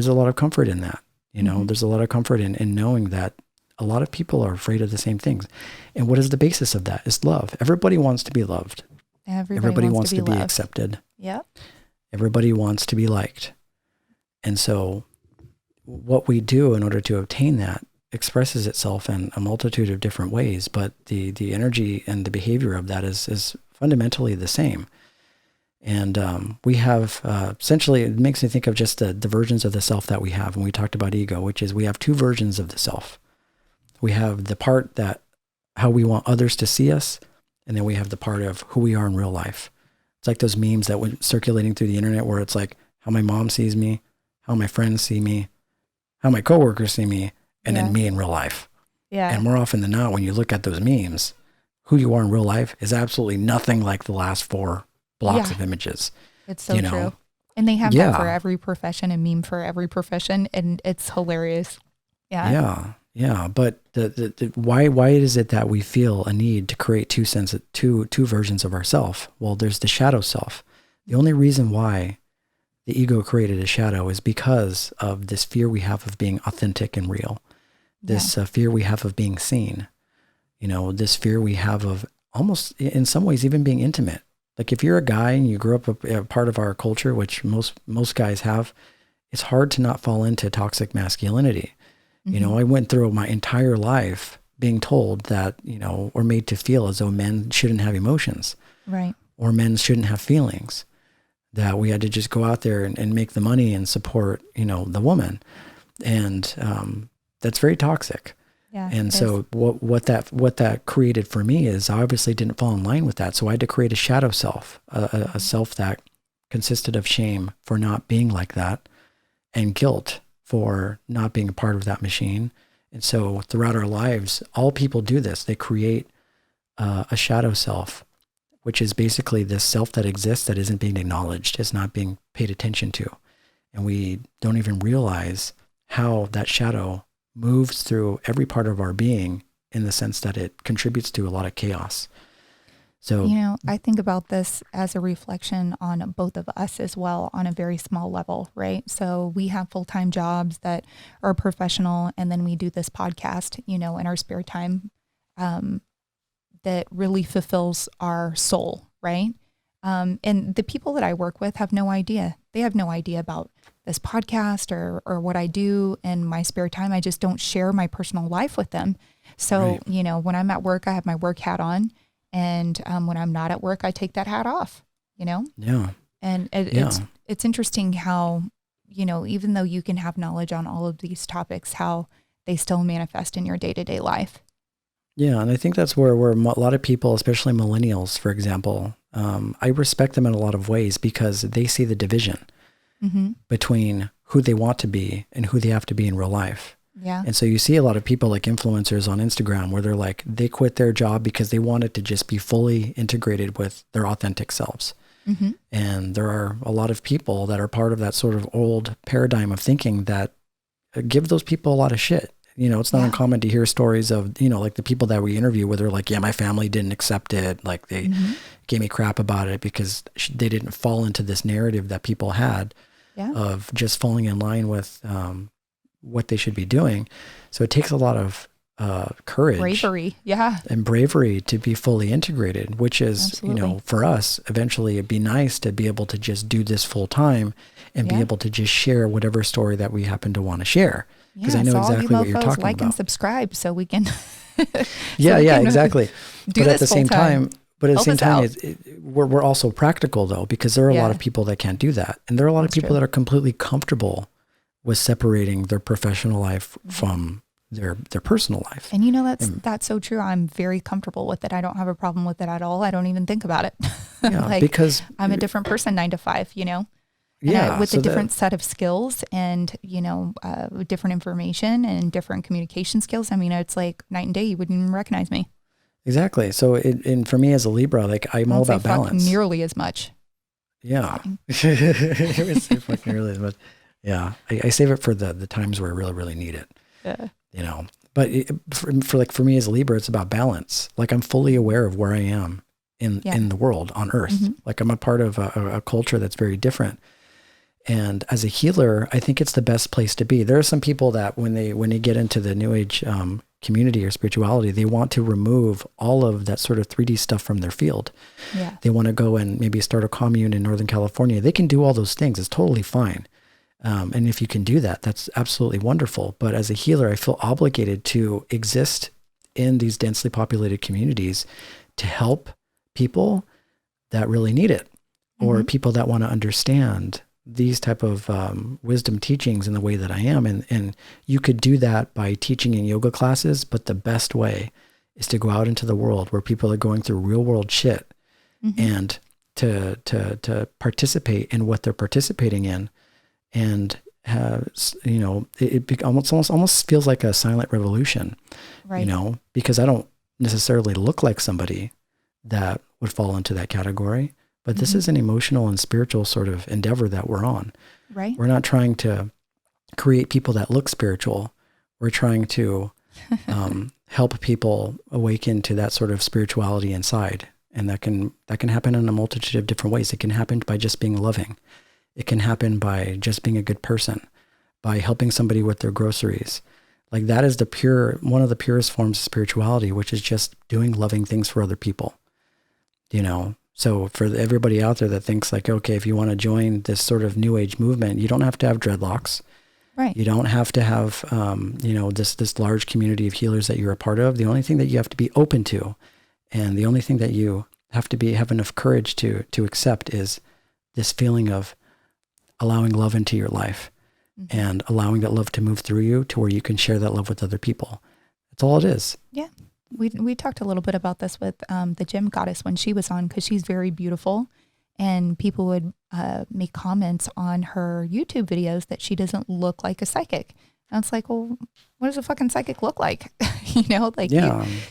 a lot of comfort in that. There's a lot of comfort in knowing that a lot of people are afraid of the same things. And what is the basis of that? It's love. Everybody wants to be loved. Everybody wants to be accepted. Yep. Everybody wants to be liked. And so what we do in order to obtain that expresses itself in a multitude of different ways, but the energy and the behavior of that is fundamentally the same. And we have, essentially, it makes me think of just the versions of the self that we have. When we talked about ego, which is we have two versions of the self. We have the part that how we want others to see us, and then we have the part of who we are in real life. It's like those memes that went circulating through the internet where it's like how my mom sees me, how my friends see me, how my coworkers see me, and then me in real life. Yeah. And more often than not, when you look at those memes, who you are in real life is absolutely nothing like the last 4 blocks of images. It's so true. And they have that for every profession, and meme for every profession, and it's hilarious. Yeah. Yeah. But why is it that we feel a need to create two versions of ourself? Well, there's the shadow self. The only reason why the ego created a shadow is because of this fear we have of being authentic and real. This fear we have of being seen. This fear we have of almost, in some ways, even being intimate. Like if you're a guy and you grew up a part of our culture, which most guys have, it's hard to not fall into toxic masculinity. I went through my entire life being told that, or made to feel as though men shouldn't have emotions. Right. Or men shouldn't have feelings. That we had to just go out there and make the money and support, the woman. And that's very toxic. Yeah, and so what that created for me is I obviously didn't fall in line with that. So I had to create a shadow self, a self that consisted of shame for not being like that, and guilt for not being a part of that machine. And so throughout our lives, all people do this. They create a shadow self, which is basically this self that exists that isn't being acknowledged, is not being paid attention to. And we don't even realize how that shadow moves through every part of our being, in the sense that it contributes to a lot of chaos. So, I think about this as a reflection on both of us as well, on a very small level, right? So we have full-time jobs that are professional, and then we do this podcast, in our spare time, that really fulfills our soul, right? And the people that I work with have no idea. They have no idea about this podcast or what I do in my spare time. I just don't share my personal life with them. So, when I'm at work, I have my work hat on. And when I'm not at work, I take that hat off, Yeah. And it's interesting how, even though you can have knowledge on all of these topics, how they still manifest in your day-to-day life. Yeah, and I think that's where a lot of people, especially millennials, for example, I respect them in a lot of ways because they see the division between who they want to be and who they have to be in real life. Yeah. And so you see a lot of people like influencers on Instagram where they're like, they quit their job because they wanted to just be fully integrated with their authentic selves. And there are a lot of people that are part of that sort of old paradigm of thinking that give those people a lot of shit. It's not uncommon to hear stories of, like the people that we interview where they're like, yeah, my family didn't accept it. Like they gave me crap about it because they didn't fall into this narrative that people had of just falling in line with what they should be doing. So it takes a lot of courage, bravery, and bravery to be fully integrated, which is, Absolutely. For us, eventually it'd be nice to be able to just do this full time and be able to just share whatever story that we happen to want to share. Because I know exactly what you're talking like about. And subscribe so we can. Exactly. But at the same time, we're also practical though, because there are a lot of people that can't do that, and there are a lot of people that are completely comfortable with separating their professional life from their personal life. And that's so true. I'm very comfortable with it. I don't have a problem with it at all. I don't even think about it. Because I'm a different person 9 to 5. With a different set of skills and, different information and different communication skills. I mean, it's like night and day. You wouldn't even recognize me. Exactly. So and for me as a Libra, like I'm I all don't say about fuck balance. nearly as much. Yeah. It was so fucking early, but yeah, I save it for the times where I really, really need it, Yeah. you know, but for me as a Libra, it's about balance. Like I'm fully aware of where I am in the world on earth. Like I'm a part of a culture that's very different. And as a healer, I think it's the best place to be. There are some people that when they get into the New Age community or spirituality, they want to remove all of that sort of 3D stuff from their field. Yeah. They want to go and maybe start a commune in Northern California. They can do all those things. It's totally fine. And if you can do that, that's absolutely wonderful. But as a healer, I feel obligated to exist in these densely populated communities to help people that really need it, or people that want to understand these type of wisdom teachings in the way that I am. And you could do that by teaching in yoga classes, but the best way is to go out into the world where people are going through real world shit and to participate in what they're participating in. And you know, it almost feels like a silent revolution, Right. you know, because I don't necessarily look like somebody that would fall into that category. But this is an emotional and spiritual sort of endeavor that we're on. Right. We're not trying to create people that look spiritual. We're trying to help people awaken to that sort of spirituality inside. And that can happen in a multitude of different ways. It can happen by just being loving. It can happen by just being a good person, by helping somebody with their groceries. Like that is one of the purest forms of spirituality, which is just doing loving things for other people, you know? So for everybody out there that thinks like, okay, if you want to join this sort of New Age movement, you don't have to have dreadlocks. Right. You don't have to have, you know, this large community of healers that you're a part of. The only thing that you have to be open to, and the only thing that you have to have enough courage to accept is this feeling of allowing love into your life and allowing that love to move through you to where you can share that love with other people. That's all it is. Yeah. We talked a little bit about this with the gym goddess when she was on, because she's very beautiful, and people would make comments on her YouTube videos that she doesn't look like a psychic. And it's like, well, what does a fucking psychic look like? You know, like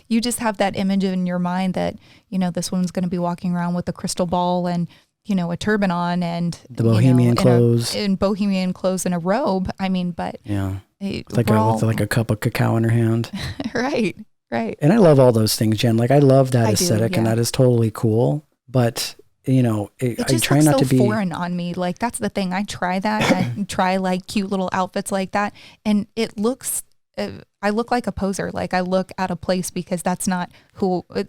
you just have that image in your mind that, you know, this woman's going to be walking around with a crystal ball and, you know, a turban on and the bohemian clothes in bohemian clothes and a robe. I mean, but with like a cup of cacao in her hand. Right. Right. And I love all those things, Jen. Like I love that aesthetic and that is totally cool. But, you know, it just looks not to be foreign on me. Like that's the thing. I try that. I try like cute little outfits like that. And it looks, I look like a poser. Like I look out of place because that's not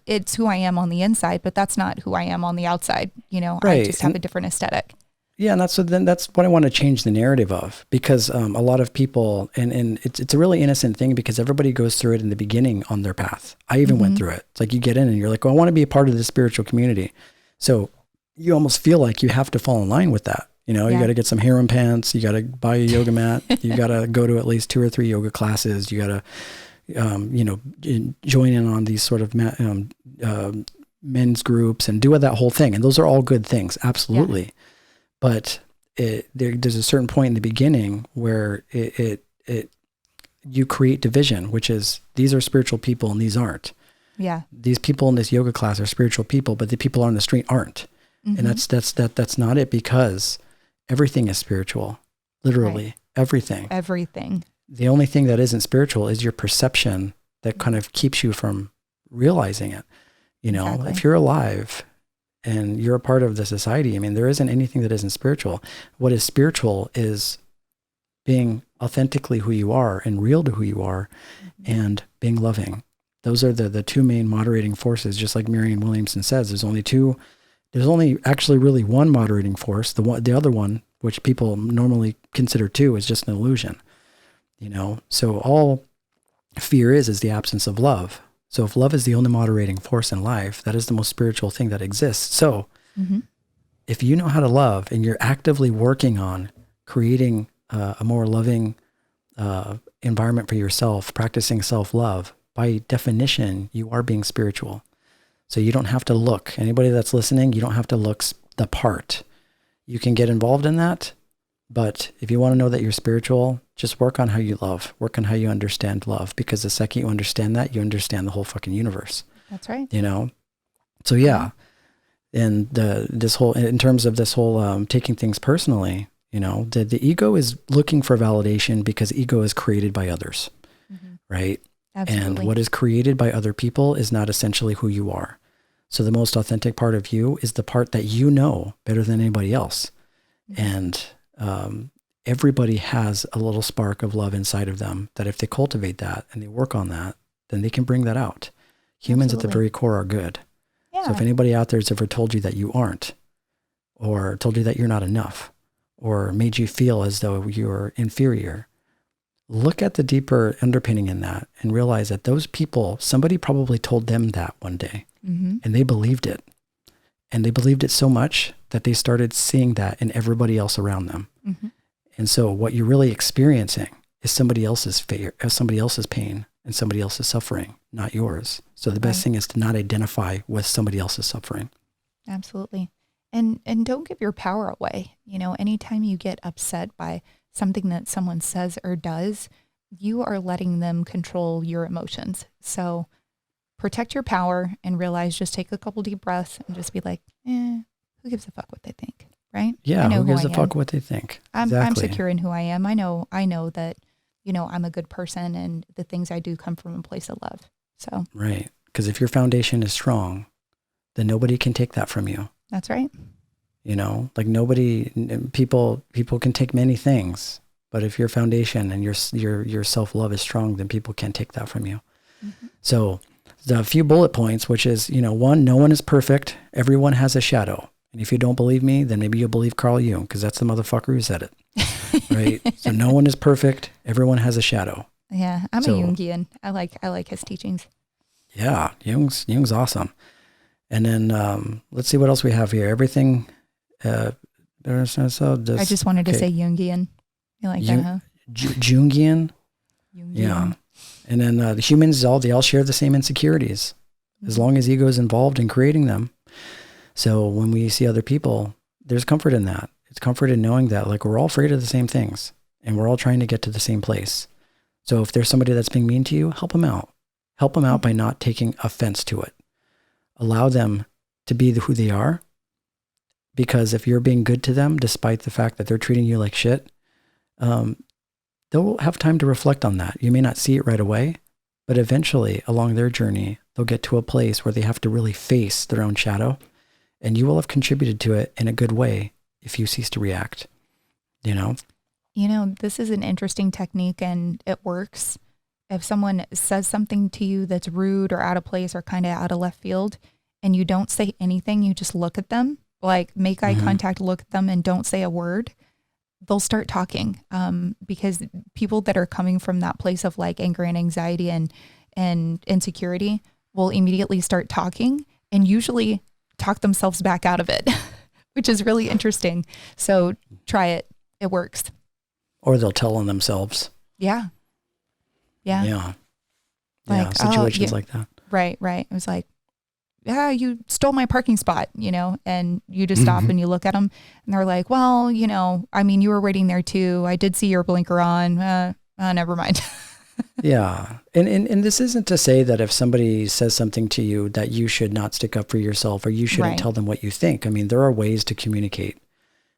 it's who I am on the inside, but that's not who I am on the outside. You know, I just have a different aesthetic. Yeah, and that's what I want to change the narrative of, because a lot of people, and it's a really innocent thing because everybody goes through it in the beginning on their path. I even went through it. It's like you get in and you're like, well, I want to be a part of this spiritual community. So you almost feel like you have to fall in line with that. You know, you got to get some harem pants, you got to buy a yoga mat, you got to go to at least 2 or 3 yoga classes, you got to, you know, join in on these sort of men's groups and do that whole thing. And those are all good things, absolutely. Yeah. But there's a certain point in the beginning where you create division, which is these are spiritual people and these aren't. Yeah. These people in this yoga class are spiritual people, but the people on the street aren't. And that's not it, because everything is spiritual. Literally everything. Everything. The only thing that isn't spiritual is your perception that kind of keeps you from realizing it. You know, if you're alive and you're a part of the society, I mean, there isn't anything that isn't spiritual. What is spiritual is being authentically who you are and real to who you are and being loving. Those are the 2 main moderating forces, just like Marianne Williamson says. There's only actually really one moderating force. The other one, which people normally consider 2, is just an illusion. You know, so all fear is the absence of love. So if love is the only moderating force in life, that is the most spiritual thing that exists. So if you know how to love and you're actively working on creating a more loving environment for yourself, practicing self-love, by definition, you are being spiritual. So you don't have to look. Anybody that's listening, you don't have to look the part. You can get involved in that. But if you want to know that you're spiritual, just work on how you love, work on how you understand love, because the second you understand that, you understand the whole fucking universe. That's right. You know? So yeah. And in terms of this whole taking things personally, you know, the ego is looking for validation because ego is created by others, right? Absolutely. And what is created by other people is not essentially who you are. So the most authentic part of you is the part that you know better than anybody else. And everybody has a little spark of love inside of them that if they cultivate that and they work on that, then they can bring that out. Humans at the very core are good. Yeah. So if anybody out there has ever told you that you aren't, or told you that you're not enough, or made you feel as though you're inferior, look at the deeper underpinning in that and realize that those people, somebody probably told them that one day and they believed it. And they believed it so much that they started seeing that in everybody else around them. And so what you're really experiencing is somebody else's fear, somebody else's pain and somebody else's suffering, not yours. So the best thing is to not identify with somebody else's suffering. Absolutely. And don't give your power away. You know, anytime you get upset by something that someone says or does, you are letting them control your emotions. So protect your power and realize, just take a couple deep breaths and just be like, who gives a fuck what they think, right? Yeah, I know who gives I a am. fuck what they think? I'm Exactly. secure in who I am. I know that, you know, I'm a good person and the things I do come from a place of love. So Right. Because if your foundation is strong, then nobody can take that from you. that's right. You know, like people can take many things, but if your foundation and your self-love is strong, then people can't take that from you. So the few bullet points, which is, you know, 1, no one is perfect. Everyone has a shadow. And if you don't believe me, then maybe you'll believe Carl Jung, because that's the motherfucker who said it. Right? So no one is perfect. Everyone has a shadow. Yeah, I'm a Jungian. I like his teachings. Yeah, Jung's awesome. And then let's see what else we have here. Everything. I just wanted to say Jungian. You like that, huh? Jungian. Jungian. Yeah. And then the humans, they all share the same insecurities, as long as ego is involved in creating them. So when we see other people, there's comfort in that. It's comfort in knowing that, like, we're all afraid of the same things and we're all trying to get to the same place. So if there's somebody that's being mean to you, help them out. Help them out by not taking offense to it. Allow them to be who they are. Because if you're being good to them, despite the fact that they're treating you like shit, they'll have time to reflect on that. You may not see it right away, but eventually along their journey, they'll get to a place where they have to really face their own shadow, and you will have contributed to it in a good way if you cease to react, you know? You know, this is an interesting technique and it works. If someone says something to you that's rude or out of place or kind of out of left field, and you don't say anything, you just look at them, like make eye contact, look at them and don't say a word, they'll start talking. Because people that are coming from that place of like anger and anxiety and insecurity will immediately start talking and usually talk themselves back out of it, which is really interesting. So try it. It works. Or they'll tell on themselves. Yeah. Yeah. Like, Situations like that. Right. It was like, yeah, you stole my parking spot, you know, and you just stop and you look at them and they're like, well, you know, I mean, you were waiting there too. I did see your blinker on. Never mind. Yeah. And this isn't to say that if somebody says something to you that you should not stick up for yourself or you shouldn't tell them what you think. I mean, there are ways to communicate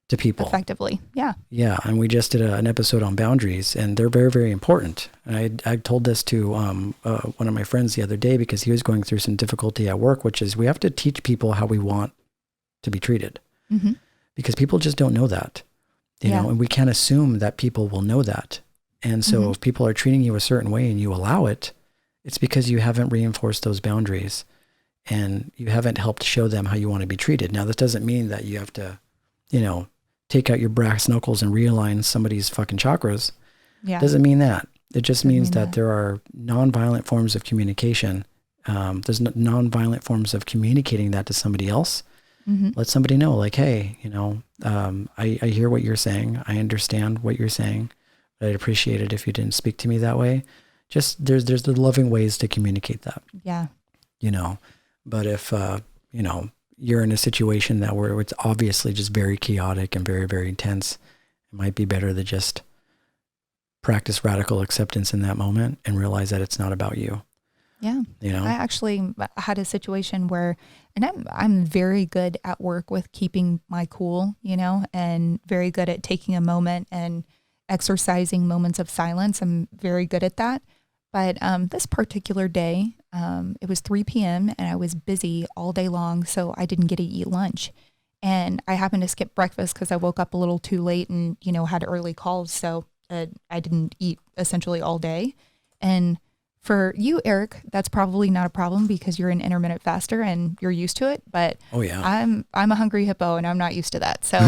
to people effectively. Yeah. Yeah. And we just did an episode on boundaries, and they're very, very important. And I told this to one of my friends the other day because he was going through some difficulty at work, which is we have to teach people how we want to be treated because people just don't know that, you know, and we can't assume that people will know that. And so if people are treating you a certain way and you allow it, it's because you haven't reinforced those boundaries and you haven't helped show them how you want to be treated. Now, this doesn't mean that you have to, you know, take out your brass knuckles and realign somebody's fucking chakras. Yeah. Doesn't mean that. It just means that there are nonviolent forms of communication. There's nonviolent forms of communicating that to somebody else. Let somebody know, like, hey, you know, I hear what you're saying. I understand what you're saying. But I'd appreciate it if you didn't speak to me that way. Just there's the loving ways to communicate that. Yeah. You know, but if, you know, you're in a situation that where it's obviously just very chaotic and very, very intense, it might be better to just practice radical acceptance in that moment and realize that it's not about you. Yeah. You know, I actually had a situation where, and I'm very good at work with keeping my cool, you know, and very good at taking a moment and exercising moments of silence. I'm very good at that. But this particular day, it was 3 p.m. and I was busy all day long, so I didn't get to eat lunch. And I happened to skip breakfast because I woke up a little too late and, you know, had early calls. So I didn't eat essentially all day. And for you, Eric, that's probably not a problem because you're an intermittent faster and you're used to it. But oh yeah, I'm a hungry hippo and I'm not used to that. So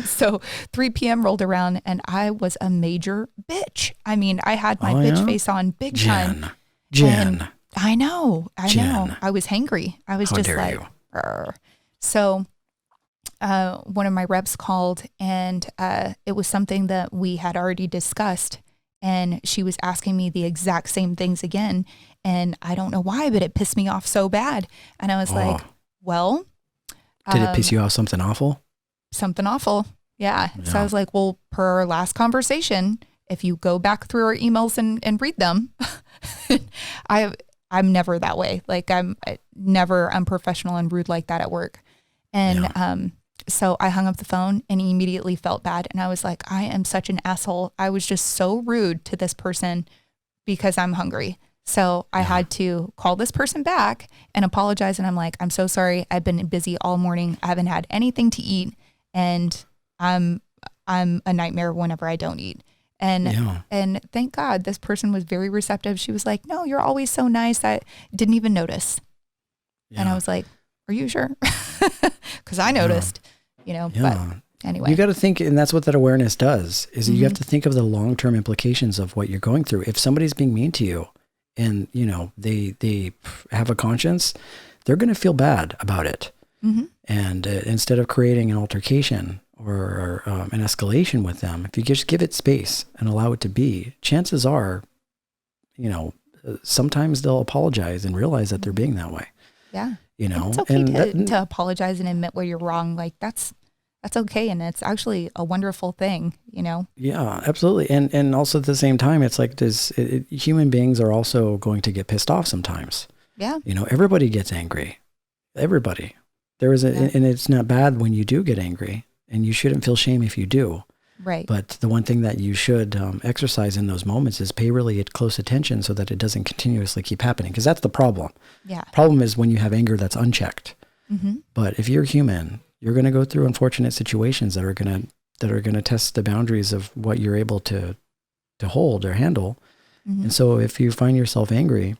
so 3 p.m. rolled around and I was a major bitch. I mean, I had my bitch face on big time. Jen. I know. Jen. I was hangry. I was How just dare like, you. "Arr." So one of my reps called and it was something that we had already discussed. And she was asking me the exact same things again. And I don't know why, but it pissed me off so bad. And I was like, well. Did it piss you off something awful? Something awful. Yeah. So I was like, well, per our last conversation, if you go back through our emails and read them, I'm never that way. Like I'm never unprofessional and rude like that at work. And so I hung up the phone and immediately felt bad. And I was like, I am such an asshole. I was just so rude to this person because I'm hungry. So I had to call this person back and apologize. And I'm like, I'm so sorry. I've been busy all morning. I haven't had anything to eat. And I'm a nightmare whenever I don't eat. And thank God this person was very receptive. She was like, no, you're always so nice. I didn't even notice. Yeah. And I was like, are you sure? Because I noticed, you know, but anyway. You got to think, and that's what that awareness does, is you have to think of the long-term implications of what you're going through. If somebody's being mean to you and, you know, they have a conscience, they're going to feel bad about it. Mm-hmm. And instead of creating an altercation or an escalation with them, if you just give it space and allow it to be, chances are, you know, sometimes they'll apologize and realize that they're being that way. Yeah. You know, it's okay to apologize and admit where you're wrong. Like that's okay. And it's actually a wonderful thing, you know? Yeah, absolutely. And also at the same time, it's like human beings are also going to get pissed off sometimes. Yeah. You know, everybody gets angry. Everybody. And it's not bad when you do get angry, and you shouldn't feel shame if you do. Right. But the one thing that you should exercise in those moments is pay really close attention so that it doesn't continuously keep happening. Because that's the problem. Yeah. Problem is when you have anger that's unchecked. Mm-hmm. But if you're human, you're going to go through unfortunate situations that are going to test the boundaries of what you're able to hold or handle. Mm-hmm. And so if you find yourself angry,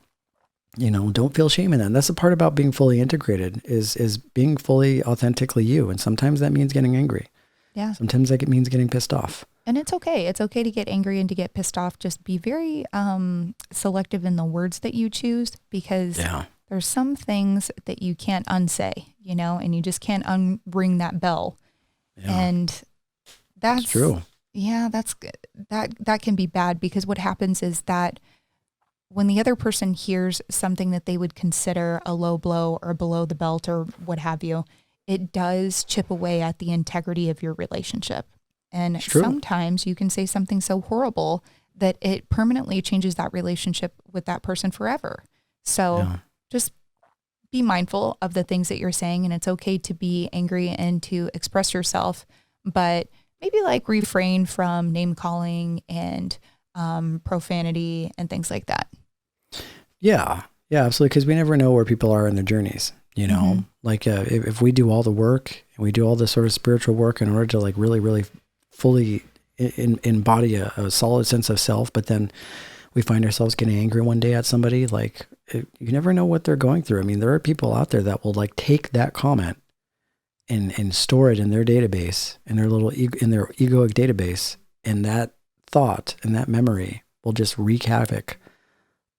you know, don't feel shame in that. And that's the part about being fully integrated is being fully authentically you. And sometimes that means getting angry. Yeah. Sometimes that means getting pissed off. And it's okay. It's okay to get angry and to get pissed off. Just be very selective in the words that you choose, because there's some things that you can't unsay, you know, and you just can't unring that bell. Yeah. And that's true. Yeah, that can be bad, because what happens is that when the other person hears something that they would consider a low blow or below the belt or what have you, it does chip away at the integrity of your relationship. And sometimes you can say something so horrible that it permanently changes that relationship with that person forever. So just be mindful of the things that you're saying, and it's okay to be angry and to express yourself, but maybe like refrain from name calling and profanity and things like that. Yeah, absolutely. Because we never know where people are in their journeys. You know, like if we do all the work and we do all this sort of spiritual work in order to like really, really fully embody a solid sense of self, but then we find ourselves getting angry one day at somebody, like you never know what they're going through. I mean, there are people out there that will like take that comment and store it in their database, in their little in their egoic database, and that thought and that memory will just wreak havoc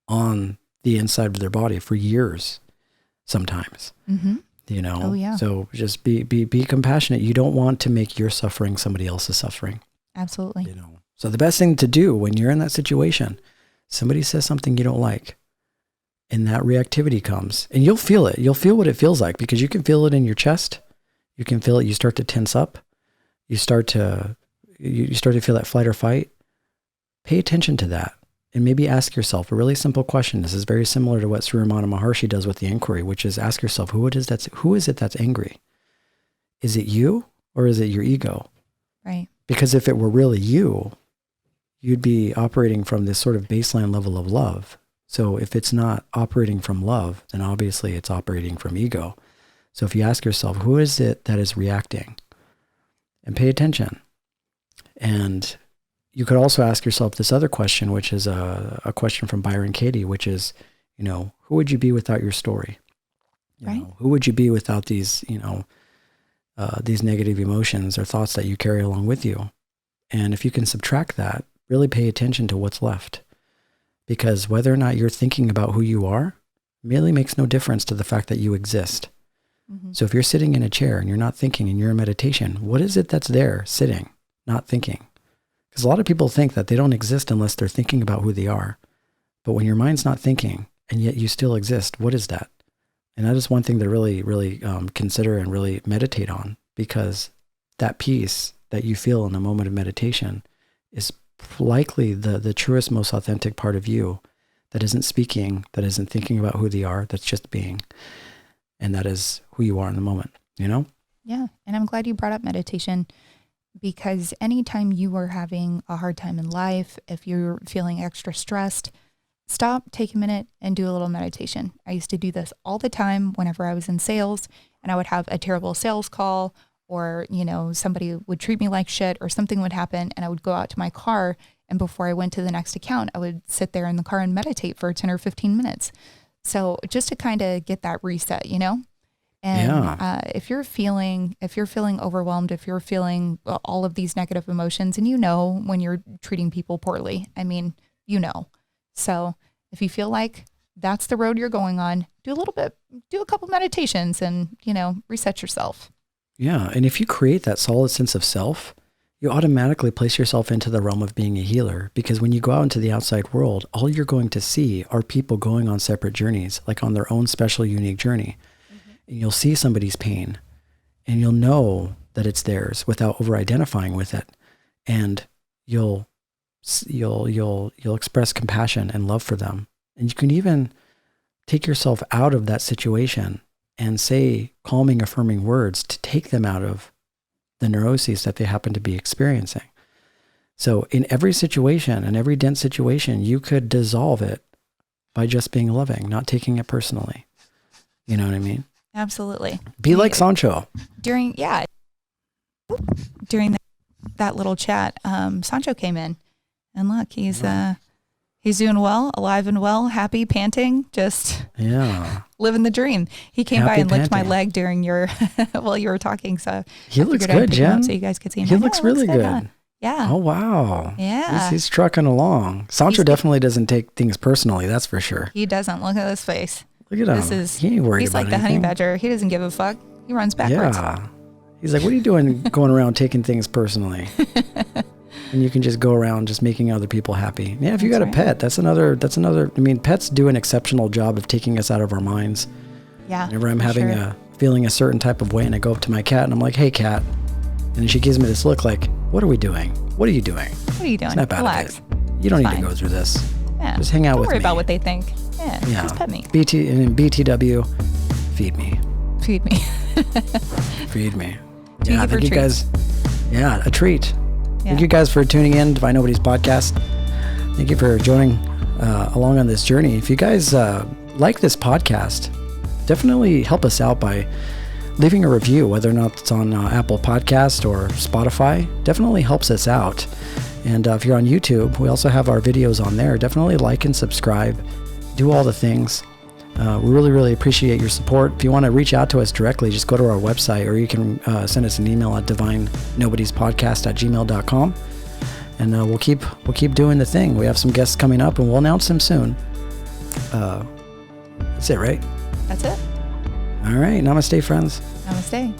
on the inside of their body for years. Sometimes, you know, so just be compassionate. You don't want to make your suffering somebody else's suffering. Absolutely. You know, so the best thing to do when you're in that situation, somebody says something you don't like, and that reactivity comes, and you'll feel it. You'll feel what it feels like, because you can feel it in your chest. You can feel it. You start to tense up. You start to feel that flight or fight. Pay attention to that. and maybe ask yourself a really simple question. This is very similar to what Sri Ramana Maharshi does with the inquiry, which is ask yourself, who is it that's angry? Is it you or is it your ego? Right. Because if it were really you, you'd be operating from this sort of baseline level of love. So if it's not operating from love, then obviously it's operating from ego. So if you ask yourself, who is it that is reacting? And pay attention. And you could also ask yourself this other question, which is a question from Byron Katie, which is, who would you be without your story? Right. Who would you be without these, these negative emotions or thoughts that you carry along with you? And if you can subtract that, really pay attention to what's left. Because whether or not you're thinking about who you are really makes no difference to the fact that you exist. Mm-hmm. So if you're sitting in a chair and you're not thinking and you're in meditation, what is it that's there sitting, not thinking? Because a lot of people think that they don't exist unless they're thinking about who they are. But when your mind's not thinking and yet you still exist, what is that? And that is one thing to really, really consider and really meditate on, because that peace that you feel in a moment of meditation is likely the truest, most authentic part of you that isn't speaking, that isn't thinking about who they are, that's just being. And that is who you are in the moment, Yeah. And I'm glad you brought up meditation, because anytime you are having a hard time in life, if you're feeling extra stressed, stop, take a minute and do a little meditation. I used to do this all the time whenever I was in sales, and I would have a terrible sales call, or, somebody would treat me like shit, or something would happen, and I would go out to my car, and before I went to the next account, I would sit there in the car and meditate for 10 or 15 minutes. So just to kind of get that reset, And if you're feeling overwhelmed, if you're feeling all of these negative emotions, and when you're treating people poorly, So if you feel like that's the road you're going on, do a couple meditations and, reset yourself. Yeah. And if you create that solid sense of self, you automatically place yourself into the realm of being a healer, because when you go out into the outside world, all you're going to see are people going on separate journeys, like on their own special, unique journey. And you'll see somebody's pain and you'll know that it's theirs without over-identifying with it. And you'll express compassion and love for them. And you can even take yourself out of that situation and say calming, affirming words to take them out of the neuroses that they happen to be experiencing. So in every situation, in every dense situation, you could dissolve it by just being loving, not taking it personally. You know what I mean? Absolutely. Be like Sancho. During that little chat, Sancho came in, and look, he's doing well, alive and well, happy, panting, just living the dream. He came by and licked my leg during your while you were talking. So he looks good, Jen. So you guys could see him. He looks really good. Huh? Yeah. Oh wow. Yeah. He's trucking along. Sancho definitely doesn't take things personally. That's for sure. He doesn't. Look at his face. Look at him. He ain't worried he's about like the anything. honey badger. He doesn't give a fuck. He runs backwards. Yeah. He's like, what are you doing going around taking things personally? And you can just go around just making other people happy. Yeah, if you got a pet, that's another, I mean, pets do an exceptional job of taking us out of our minds. Yeah. Whenever I'm feeling a certain type of way and I go up to my cat and I'm like, hey cat. And she gives me this look like, what are we doing? What are you doing? What are you doing? Snap out of it. You don't need to go through this. Yeah. Just hang out with me. Don't worry about what they think. Yeah. Just pet me. BTW, feed me. Feed me. Feed me. Yeah, thank you guys. Yeah, a treat. Yeah. Thank you guys for tuning in to My Nobodies podcast. Thank you for joining along on this journey. If you guys like this podcast, definitely help us out by leaving a review, whether or not it's on Apple Podcast or Spotify. Definitely helps us out. And if you're on YouTube, we also have our videos on there. Definitely like and subscribe. Do all the things. We really, really appreciate your support. If you want to reach out to us directly, just go to our website, or you can send us an email at divinenobodiespodcast@gmail.com. And we'll keep doing the thing. We have some guests coming up, and we'll announce them soon. That's it, right? That's it. All right. Namaste, friends. Namaste.